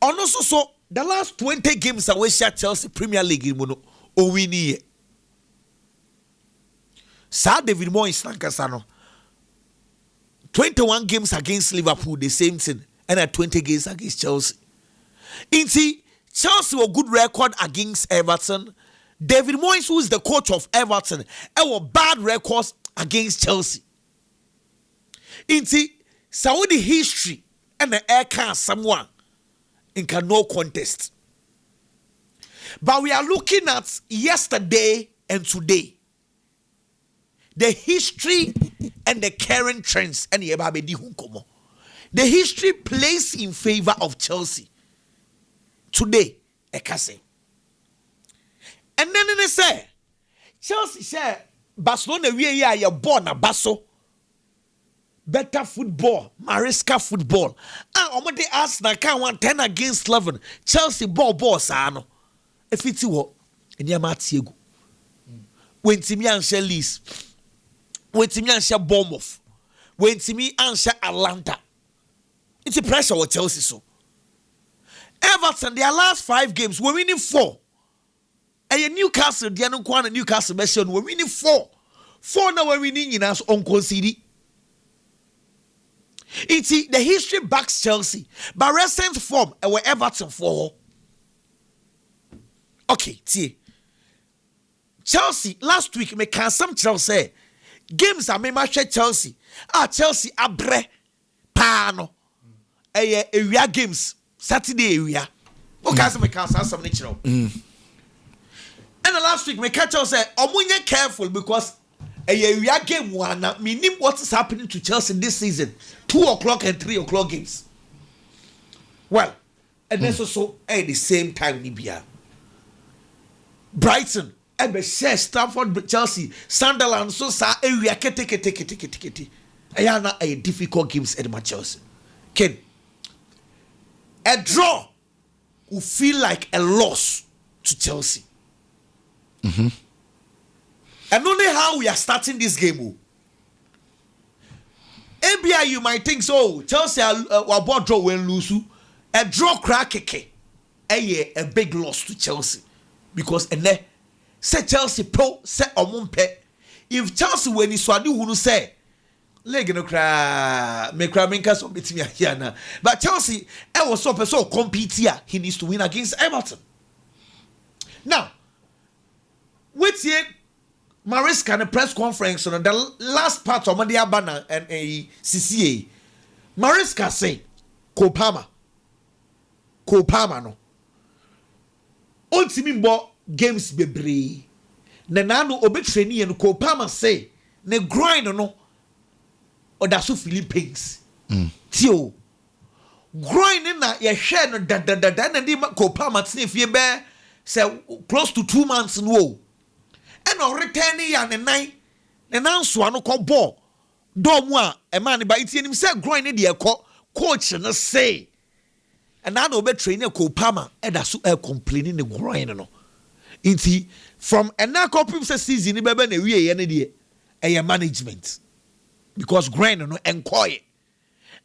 And also, so the last 20 games that we share Chelsea Premier League in Mono, or we need. Sir David Moyes Lankasano. 21 games against Liverpool, the same thing, and at 20 games against Chelsea. Inti Chelsea a good record against Everton. David Moyes, who is the coach of Everton, a bad records against Chelsea. Inti Saudi history and the air car someone in no contest. But we are looking at yesterday and today. The history and the current trends and the history plays in favor of Chelsea. Today, I can say. And then they say, Chelsea say Barcelona we are born a basso. Better football, Maresca football. And omode Arsenal can 110 against 11. Chelsea ball sano. If it's what, and you might see go. When Timmy and Leeds, when Timmy and Bournemouth, when Timmy and Atlanta, it's a pressure with Chelsea so. Everton, their last 5 games, we're winning 4. And Newcastle, the other Newcastle mentioned, we're winning 4. 4 now we're winning in us on concede. It's the history backs Chelsea, but recent form and where Everton for. Okay, see. Chelsea last week me can some Chelsea games are me match Chelsea. Chelsea abre pano. Area games Saturday area. Okay, so me can some natural. And the last week me catch Chelsea omunye careful because we are game one now. Meaning what is happening to Chelsea this season? 2 o'clock and 3 o'clock games. Well, and then so at the same time, Libya, Brighton, Share Stamford, Chelsea, Sunderland, so sa area take. I not a difficult games at my Chelsea. Ken, a draw will feel like a loss to Chelsea. And only how we are starting this game. ABI, you might think so. Chelsea are draw when lose. A draw crack a big loss to Chelsea. Because say Chelsea pro say omumpe. If Chelsea when he swadi who say leg no cry me cry me so betimi here na. But Chelsea was so compete here. He needs to win against Everton. Now, wait here. Mariska the press conference on the last part of Monday Abana and a CCA. Mariska say Kopama no. Ultimate bo games bebre. Na nanu obe training and Kopama say ne grind no odaso Philippines. Tio grind na ye share no da na di Kopama tine fie be say close to 2 months no. And on returning ya ne nan so no ko ball do mu a man ba itie nim say groin ne de coach no say and now be trainer Kopama e da so complaining the groin no inti from enako pim say season ni be na wie ye ne de e management because groin no enkoye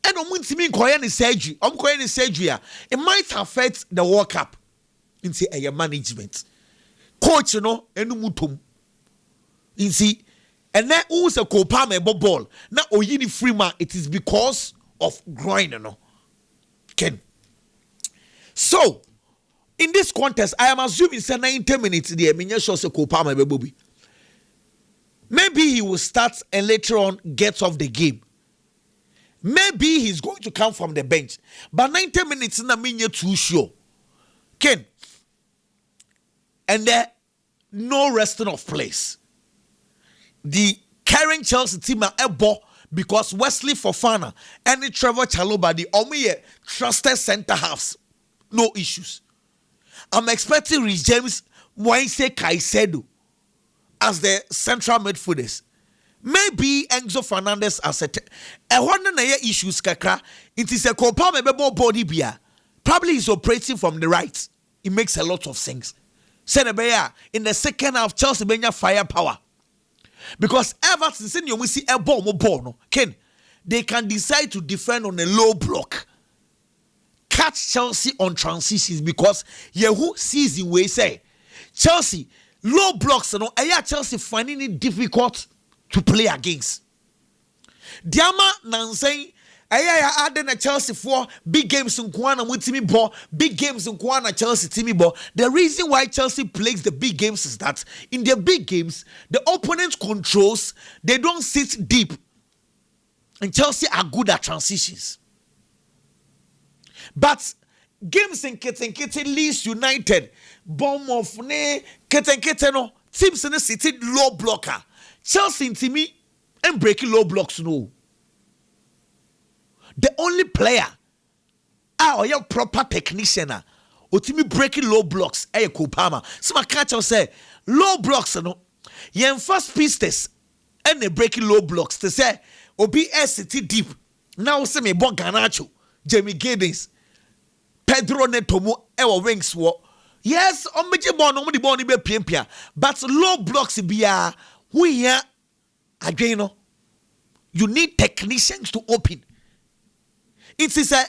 and omuntimi enkoye ne surgery omkoye ne surgery a it might affect the World Cup inti e management coach no enu mutom. You see, and then who's a Kopama ball now oyini free man, it is because of groin, no. Ken. So in this contest, I am assuming say 90 minutes there, Minya shows a Kopama Bebobi. Maybe he will start and later on gets off the game. Maybe he's going to come from the bench. But 90 minutes na Minya too sure. Ken. And there no resting of place. The current Chelsea team are able because Wesley Fofana and Trevor Chalobah, the only trusted centre halves, no issues. I'm expecting Rhys James, Moise Caicedo as the central midfielders. Maybe Enzo Fernandez as a one issues kakra. It is a Kopama more body beer. Probably he's operating from the right. It makes a lot of sense. Senebeya in the second half, Chelsea benya firepower. Because Everton send you see a ball no Ken, they can decide to defend on a low block. Catch Chelsea on transitions because who sees the way say Chelsea low blocks Chelsea finding it difficult to play against. Diama Nansei adding a Chelsea for big games in Kwana Mutimi ball, big games in Kwana Chelsea Timmy ball. The reason why Chelsea plays the big games is that in the big games, the opponent controls, they don't sit deep. And Chelsea are good at transitions. But games in Kitten Leeds United, Bournemouth, Kitten no, teams in the city low blocker. Chelsea in Timmy and breaking low blocks no. The only player, your proper technician, otimi breaking low blocks, Kopama. So my catch say low blocks, yen first pistes and they breaking low blocks. They say OBS deep. Now say me bon Ganacho, Jamie Giddens, Pedro Netomo, wings wo. Yes, on meje bon no the bon be piempia, but low blocks be who here again. You need technicians to open. It is a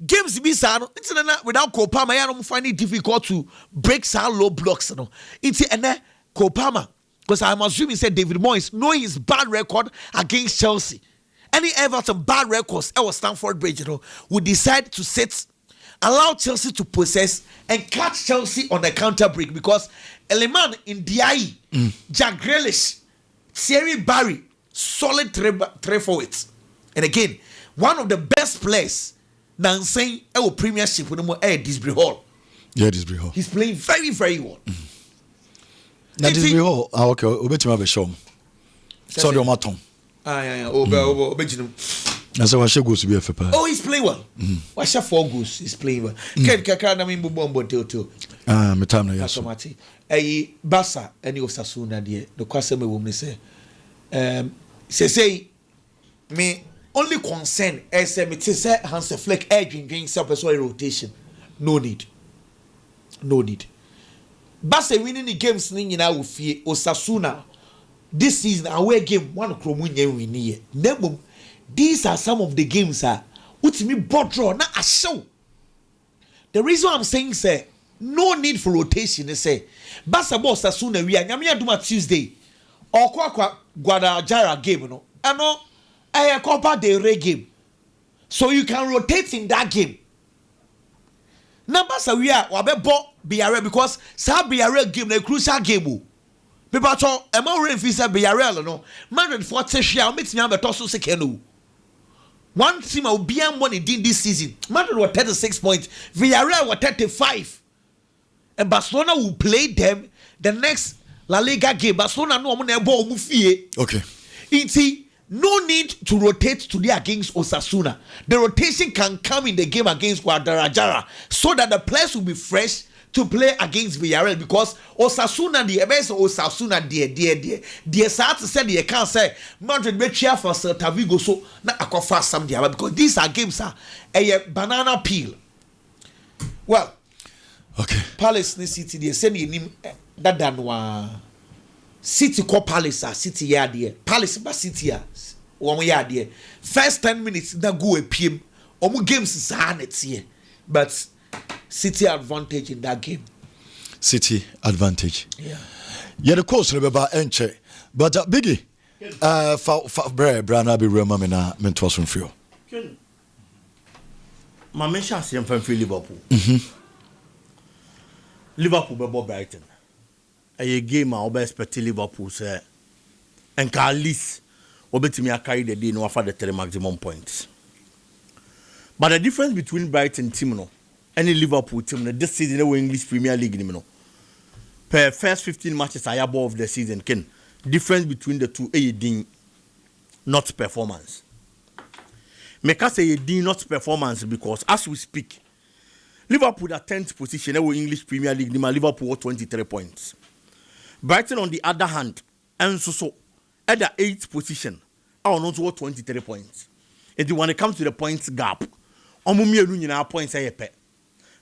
games without Kopama, I don't find it difficult to break some low blocks. It's a Kopama because I'm assuming said David Moyes knowing his bad record against Chelsea. Any Everton bad records, Stamford Bridge, would decide to allow Chelsea to possess and catch Chelsea on the counter break because Eleman in DIE, Jack Grealish, Thierry Barry, solid three forwards. And again, one of the best players than saying Premiership with Disbury Hall. Yeah, Disbury Hall. He's playing very, very well. Now Disbury Hall, okay, we'll bet you have a show. Sorry, Maton. That's why she goes to be a FPA. Oh, he's playing well. Why she 4 goals? He's playing well. Ken Kakana Mimbo Bombo Teo. My time now, yes. Barca and Osasuna, dear. The question woman say, me. Only concern is say Hans Fleck edging doing self rotation. No need. Barca winning the games ni nyina wo fie Osasuna this season away game one kromunye winnie nemum these are some of the games utimi bodro na ahyew. The reason I'm saying say no need for rotation is say Barca boss Osasuna we nyame aduma Tuesday okwa Guadalajara game no eno Copa del Rey game, so you can rotate in that game. Numbers we are bo BRL because sa BRL game a crucial game. People talk among referees at BRL no. Madrid 40 share makes me have a toss second. One team will be money did this season. Madrid were 36 points, Villarreal were 35, and Barcelona will play them the next La Liga game. Barcelona no money ball mufie. Okay. It's no need to rotate today against Osasuna. The rotation can come in the game against Guadalajara so that the players will be fresh to play against Villarreal because Osasuna the best Osasuna dear start to say they can't say Madrid be cheer for Celta Vigo so na akofa some dia because these are games a banana peel. Well, okay. Palace ni City they say ni that danwa City call Palace City ya Palace ba City ya one ya first 10 minutes na go a PM omu games sa na tie but City advantage in that game. City advantage. Yeah, the course remember enche but Biggie for Brana be remember me na mentor from feel. My mention is from Liverpool. Liverpool be Brighton. A game I be expect Liverpool say and at least obetimi carry the day no offer the 3 maximum points. But the difference between Brighton team no any Liverpool team no this season no English Premier League no per first 15 matches I above the season ken difference between the two a not performance. Make us say a not performance because as we speak Liverpool at 10th position in English Premier League Liverpool 23 points. Brighton on the other hand and so at the 8th position are not 23 points. And when it comes to the points gap points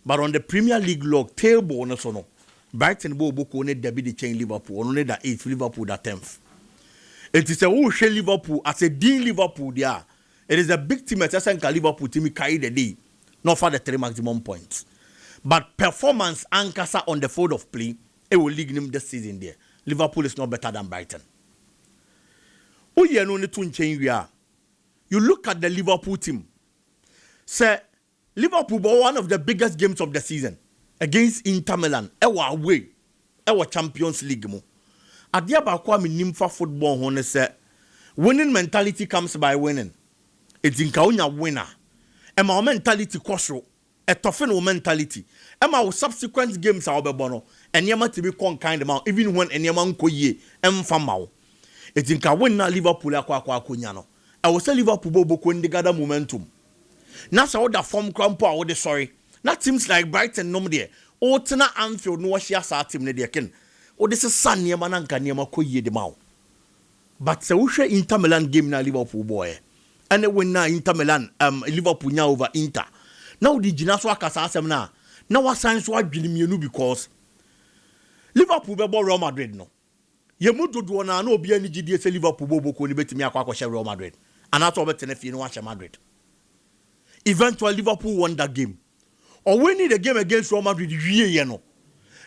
but on the Premier League log table no Brighton bo boko ne debi the chain Liverpool only the 8th Liverpool the 10th. It is a who share Liverpool as a dean Liverpool there. It is a big team at Liverpool team carry the day not for the 3 maximum points. But performance anchor on the field of play it will league them this season there. Liverpool is not better than Brighton. Oh yeah, no need to change we are. You look at the Liverpool team. Say Liverpool were one of the biggest games of the season against Inter Milan. Ewa away. Ewa Champions League mo. Adia ba kwa mi nimfa football hone say winning mentality comes by winning. It's in kaunya winner. Ema mentality kosro. A toughen mentality. Ema subsequent games are obebono. Enyama to be kind amount even when enyama nko ye emfamao. It's in kawina Liverpool akwa kunyano. I will say Liverpool bobo kwendi gather momentum. Now so that form crampo or the sorry. Not teams like Brighton no there. O tena Anfield no share sa team ne there ken. O this is san near mananka near makoye de mau. But se we share Inter Milan game na Liverpool boy. And they win na Inter Milan Liverpool nya over Inter. Now the Ginaso akasa asem na. Now what signs what dwelimienu because Liverpool be Real Madrid no. Ye mudodo na na obi ani gidie se Liverpool bobo ko ni betimi akwa Real Madrid. And that's what betene fie no wa Madrid. Eventually Liverpool won that game. Or winning the game against Real Madrid you know.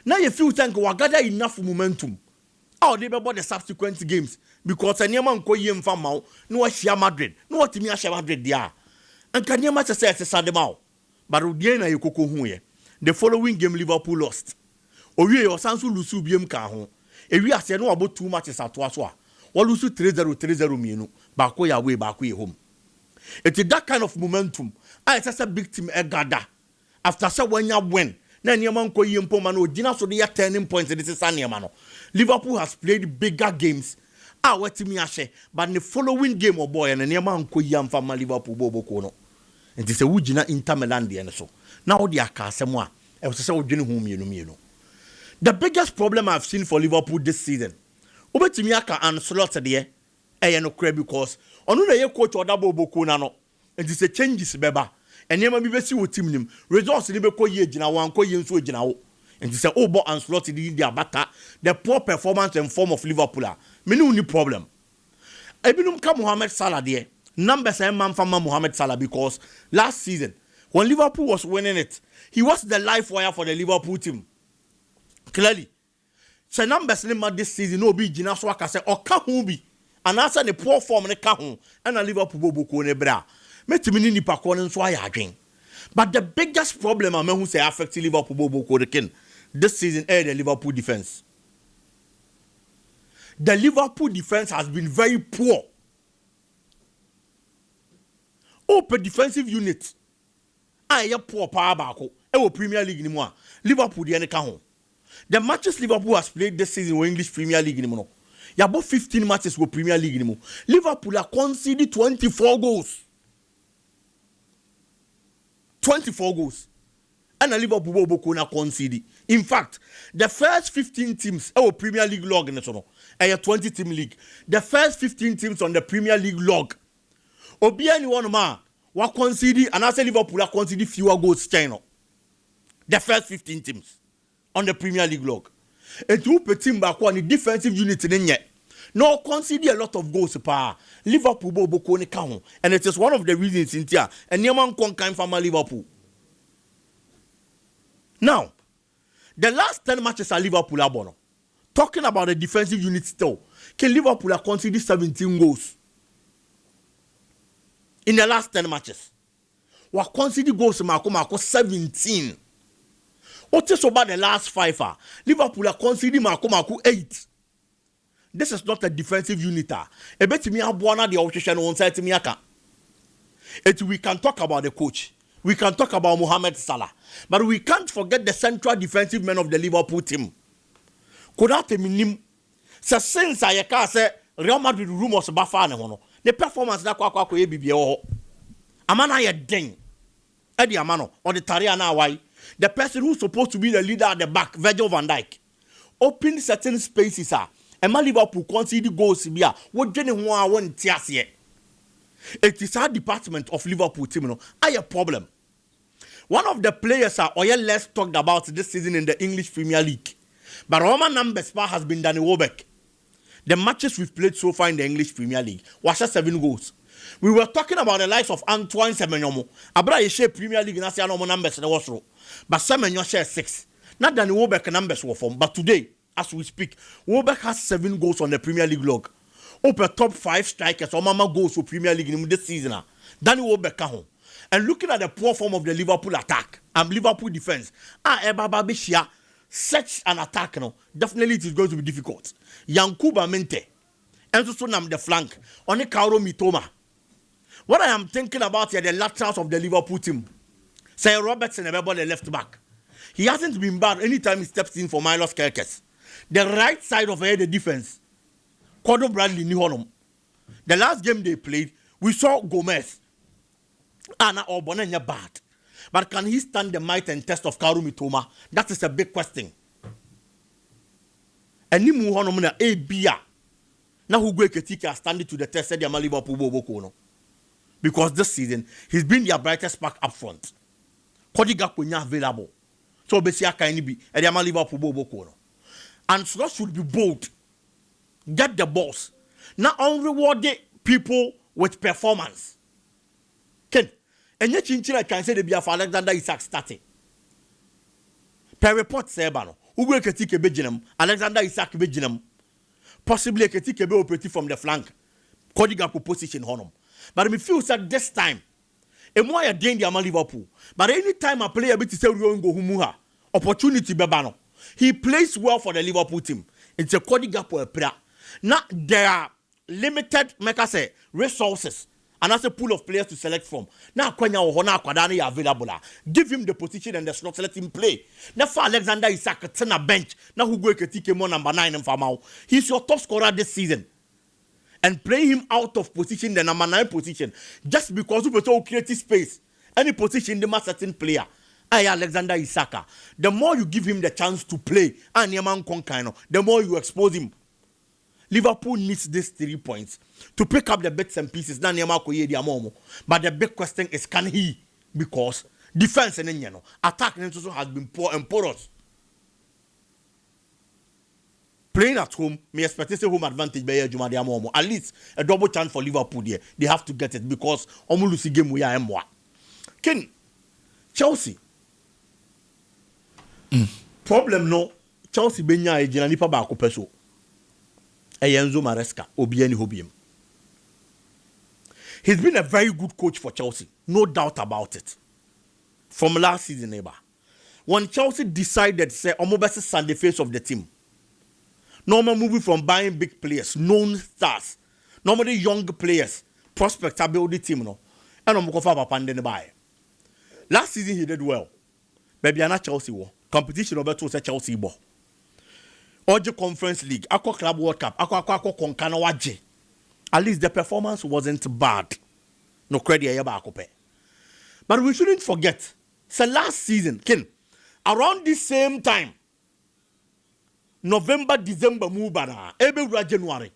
Now you feel think we gather enough momentum. How they be the subsequent games because anyama nko yem fa maw no share Madrid. No timi share Madrid dia. And can you match say sade maw. But odie na yekoko hu ye. The following game Liverpool lost. Owie your sansu lusu biem ka ho. Ewi ase no about 2 matches atoa so a. Wo lusu 3-0 mienu. Bako ya away bako ye home. It is that kind of momentum. I say big team gather. After say when you win, na niema nko yempo ma no gina so dey turning points this is niema no. Liverpool has played bigger games. Wetimi ahye, but the following game of boy na niema nko yamfa ma Liverpool boboko no. It is a wugina Inter Milan dey so. Now dey aka asem a e wo say wodwene hu mienu. The biggest problem I've seen for Liverpool this season. Obetimi aka Ancelotti dey no cry because onu na ye coach odabo boko na no. It is a changes beba. And yema bi besi wo team nim results ni be ko ye gina wan ko ye nso gina wo And he said, oh, but Ancelotti did their batter. The poor performance and form of Liverpool. Me no problem. Ebinum ka Mohamed Salah there. Numbers and man from Mohamed Salah because last season, when Liverpool was winning it, he was the life wire for the Liverpool team. Clearly. So numbers this season no be Gina Swaka say or Kahumbi. And answer the poor form in the Kahun and a Liverpool book ne bra. Metimini ni pakon so again. But the biggest problem I who say affect Liverpool book this season is the Liverpool defense. The Liverpool defense has been very poor. Open defensive unit. I poor power back. Premier League ni mo. Liverpool the home. The matches Liverpool has played this season in English Premier League ni mo. Ya about 15 matches with Premier League ni mo. Liverpool have conceded 24 goals. 24 goals. And Liverpool will na concede. In fact, the first 15 teams Premier League log in a 20 team league. The first 15 teams on the Premier League log. Obiani one man wa concede and I say Liverpool have conceded fewer goals China. The first 15 teams on the Premier League log. And two team back one defensive unit in yet. No concede a lot of goals pa. Liverpool boko ne ka. And it is one of the reasons in here. And Nyaman kon kind from Liverpool. Now, the last 10 matches at Liverpool are bono. Talking about the defensive unit still, can Liverpool have conceded 17 goals in the last 10 matches? We conceded goals Marco 17. What is about the last 5? Liverpool have conceded Marco 8. This is not a defensive unit. A bit me have one of the opposition on side to me. We can talk about the coach. We can talk about Mohamed Salah. But we can't forget the central defensive man of the Liverpool team. Could that mean since I can say Real Madrid rumors about the performance that kwa BBO. Amana ye ding. Eddie Amano or the Tariana why the person who's supposed to be the leader at the back, Virgil van Dijk, open certain spaces and Liverpool concede goals here. What Jenny won tiasie. It is our department of Liverpool team. I a problem. One of the players are less talked about this season in the English Premier League. But Roman numbers has been Danny Welbeck. The matches we've played so far in the English Premier League was 7 goals. We were talking about the likes of Antoine Semenyo. Abra share Premier League and say no numbers in the Westro. But Semenyo share 6. Not Danny Welbeck numbers were from. But today, as we speak, Welbeck has 7 goals on the Premier League log. Over top 5 strikers or mama goals for Premier League in this season. Danny Welbeck home. And looking at the poor form of the Liverpool attack and Liverpool defense, such an attack, definitely it is going to be difficult. Yankuba Mente, and so nam the flank, on Kauro Mitoma. What I am thinking about here, the laterals of the Liverpool team. Say Robertson, the left back. He hasn't been bad anytime he steps in for Milos Kerkes. The right side of the defense. Cordo Bradley Nihonum. The last game they played, we saw Gomez. Anna Orbonenya bad. But can he stand the might and test of Karu Mitoma? That is a big question. And ni muhonom na bia. Na Hugo Ketika standing to the test said the Liverpool Bobo. Because this season he's been their brightest spark up front. Cody Gakpo nya available. So Besia can be and the Liverpool Bobo. And Slot should be bold. Get the boss. Not unrewarded people with performance. Ken, and yet Chinchilla can say the Bia for Alexander Isak starting. Per report Sebano, who will critique a Beginum, Alexander Isak Beginum, possibly a critique a be operative from the flank, Kodiga position honum. But me feel that this time, a more a danger Liverpool. But any time a player bit to say go humuha, opportunity bebano. He plays well for the Liverpool team. It's a Kodiga for a prayer. Now there are limited, make I say, resources and as a pool of players to select from. Now Kwenya Ohona Kwadani available. Give him the position and the slot, let him play. Now for Alexander Isak turn a bench. Now who go Ketike more number 9 and Famau. He's your top scorer this season. And play him out of position, the number 9 position, just because you put creative space. Any position, the certain player. Alexander Isaka. The more you give him the chance to play, and Yaman Konkaino, the more you expose him. Liverpool needs these 3 points to pick up the bits and pieces. But the big question is, can he? Because defense and attack has been poor and porous. Playing at home, me expect say home advantage by Juma de Amomo. At least a double chance for Liverpool there. They have to get it because Omu lose game we are more. Ken Chelsea. Problem no Chelsea benya ejina nipa ba ko peso. Enzo Maresca obi ani hobiem. He's been a very good coach for Chelsea, no doubt about it. From last season, neighbor. When Chelsea decided say Omobese stand the face of the team. Normal moving from buying big players, known stars, normally young players, prospects build the team no. And Omokofa Papande buy. Last season he did well. Baby ana Chelsea war. Competition over to say Chelsea ball. Oje Conference League, Aqua Club World Cup, Aqua Konkana Waje. At least the performance wasn't bad. No credit here. But we shouldn't forget. So last season, Ken, around the same time, November, December, April, January.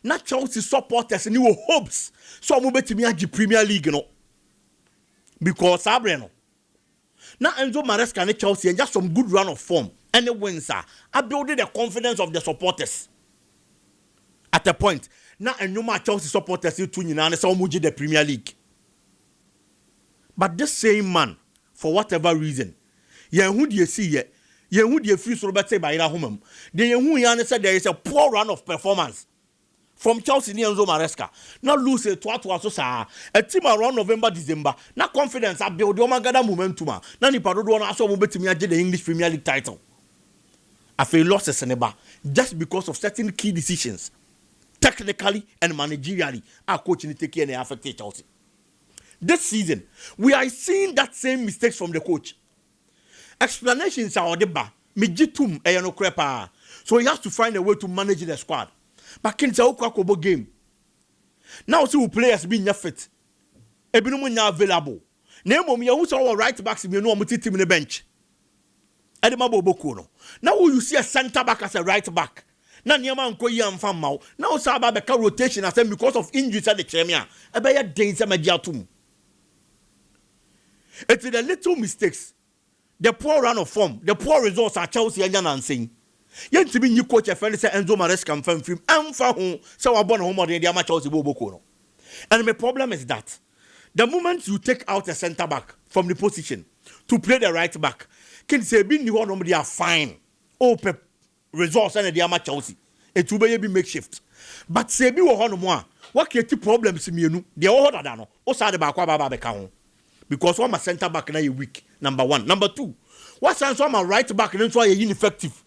Not Chelsea supporters and new hopes. So I'm going to the Premier League, you know. Because Sabreno. Now Enzo Maresca and Chelsea and just some good run of form. And the wins are building the confidence of the supporters. At a point, now a new Chelsea supporters to the Premier League. But this same man, for whatever reason, who do you see who do you feel so bad say by home? Who said there is a poor run of performance from Chelsea near Enzo Maresca. Now lose a team around November, December. Now confidence I build the momentum. Now you don't want to the English Premier League title. I feel losses in just because of certain key decisions, technically and managerially. Our coach need to take care and affect Chelsea. This season, we are seeing that same mistakes from the coach. Explanations are odeba. Mijitum no crepa. So he has to find a way to manage the squad. But can say Okwako game. Now see players being fit. Ebinumu nya available. Nemo me who saw right backs me no muti team in the bench. Edema Boko no. Now you see a centre back as a right back. Now Niama nko yi amfa maw. Now Saba beka rotation as because of injuries at the champion. Ebeya dense magiatum. It's the little mistakes, the poor run of form, the poor results at Chelsea and saying. Yen to be new coach a friend say Enzo Maresca from film and for home so I born home or the Chelsea Bobo. And my problem is that the moment you take out a centre back from the position to play the right back, can say being the one they are fine. Open results and the Chelsea. It will be makeshift. But say be one more. What can the problems in you? The order dano. Osade bakwa baba beka. Because one my centre back now you weak. Number one. Number two. What sense one my right back and so you ineffective.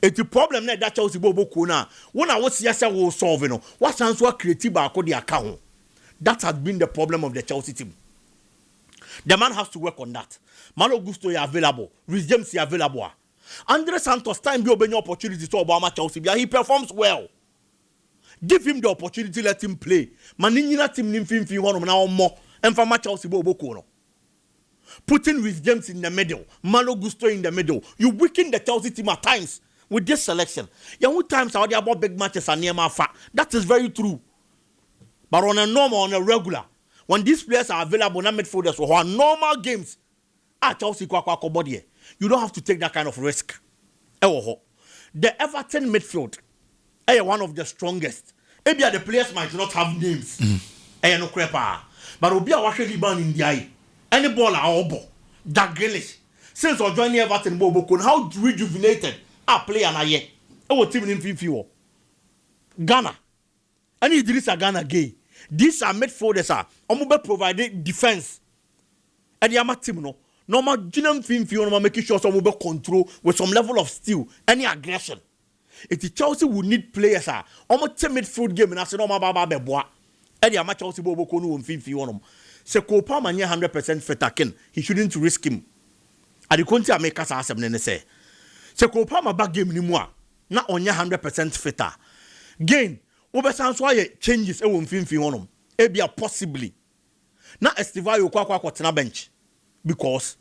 It's the problem that Chelsea Bobo Kuna. When I was yes, I will solve no. What sense what creative back the account. That has been the problem of the Chelsea team. The man has to work on that. Malo Gusto is available. Rhys James is available. Andre Santos time be open opportunity to Obama Chelsea. He performs well. Give him the opportunity, let him play. Manina team nimfim one now more. And for Chelsea Bobo Kuna. Putting Rhys James in the middle, Malo Gusto in the middle. You weaken the Chelsea team at times with this selection. Young times are about big matches and near my fat. That is very true. But on a normal, on a regular, when these players are available, not midfielders who are normal games at Chelsea, you don't have to take that kind of risk. The Everton midfield is one of the strongest. Maybe the players might not have names. No crepa. But Obi Awashe Liban in the eye. Any ball are obo. Jack Grealish. Since or joining Everton Bobo, how rejuvenated a player na ye. Team in FIFA. Ghana. And Idrissa Ghana gay. These are midfielders are. Omobe providing defense. And the team no. Normal Jinam FIFA no making sure some will control with some level of steel. Any aggression. If the Chelsea would need players are. Almost midfield game and I say no baba beboa. And the Chelsea Bobo Konu on FIFA. Se Kopa manye 100% fit again. He shouldn't risk him. Adi konti America sa asem nene say. Se Kopa ma back game ni mu a na onye 100% fitter. Gain, obesan so aye changes e won finfin honom. E bia possibly. Na Estivayo kwa tena bench because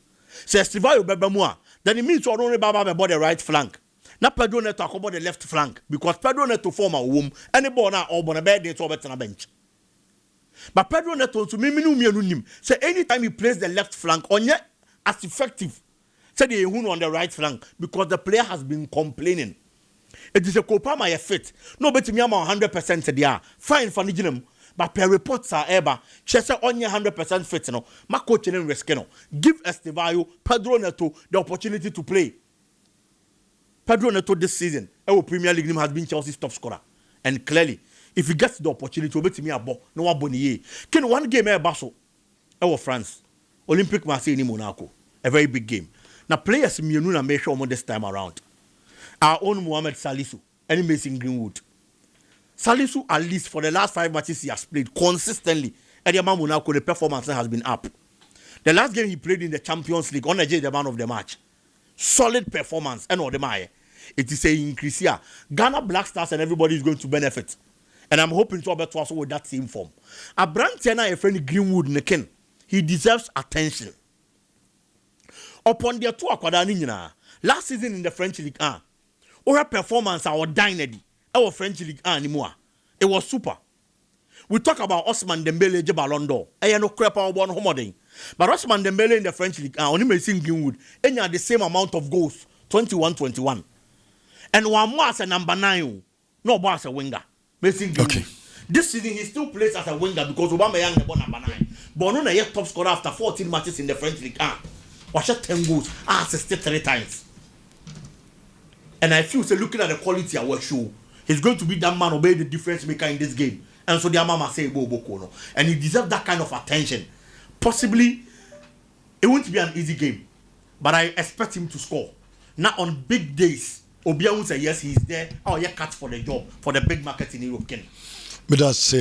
se Estivayo beba mu a then it means only baba be the right flank. Na Pedro Neto akobo the left flank because Pedro Neto form a wom any ball na obona be dey to obetena bench. But Pedro Neto to me nim. Say anytime he plays the left flank, onye as effective. Say they on the right flank because the player has been complaining. It is a Kopama fit. No bet me 100% there. Fine for Niginum. But per reports are ever. Chester only 100% fit. No, my coach and risk. No, give Estevayo, Pedro Neto the opportunity to play. Pedro Neto this season, our Premier League has been Chelsea's top scorer. And clearly, if he gets the opportunity to bet me a ball, no one bonnier. Can one game a Basel? Our France, Olympic Marseille in Monaco, a very big game. Now players Mionuna make sure this time around. Our own Mohamed Salisu, and Mason Greenwood. Salisu, at least for the last 5 matches he has played consistently, and the Monaco, the performance has been up. The last game he played in the Champions League, on the man of the match. Solid performance, and all the Maya. It is a increase here. Ghana Black Stars and everybody is going to benefit. And I'm hoping to have also with that same form. A brand tenor, a friend Greenwood Neken, he deserves attention. Upon their two Akwadani, last season in the French League 1, our performance, our dynasty, our French League 1 anymore. It was super. We talk about Osman Dembele, Ballon d'Or. I no crap about one homoding. But Osman Dembele in the French League 1, only missing Greenwood, and you had the same amount of goals, 21-21. And one more as a number 9, no boy as a winger. Okay. This season he still plays as a winger because Obama Young is number 9. But no yet top scorer after 14 matches in the French League 1. Watch 10 goals, assisted 3 times. And I feel looking at the quality of our show, he's going to be that man obey the difference maker in this game. And so the mama say Bobo, and he deserves that kind of attention. Possibly it won't be an easy game, but I expect him to score. Now on big days, Obia will say yes, he's there. Oh, yeah, catch for the job for the big market in Europe. But that's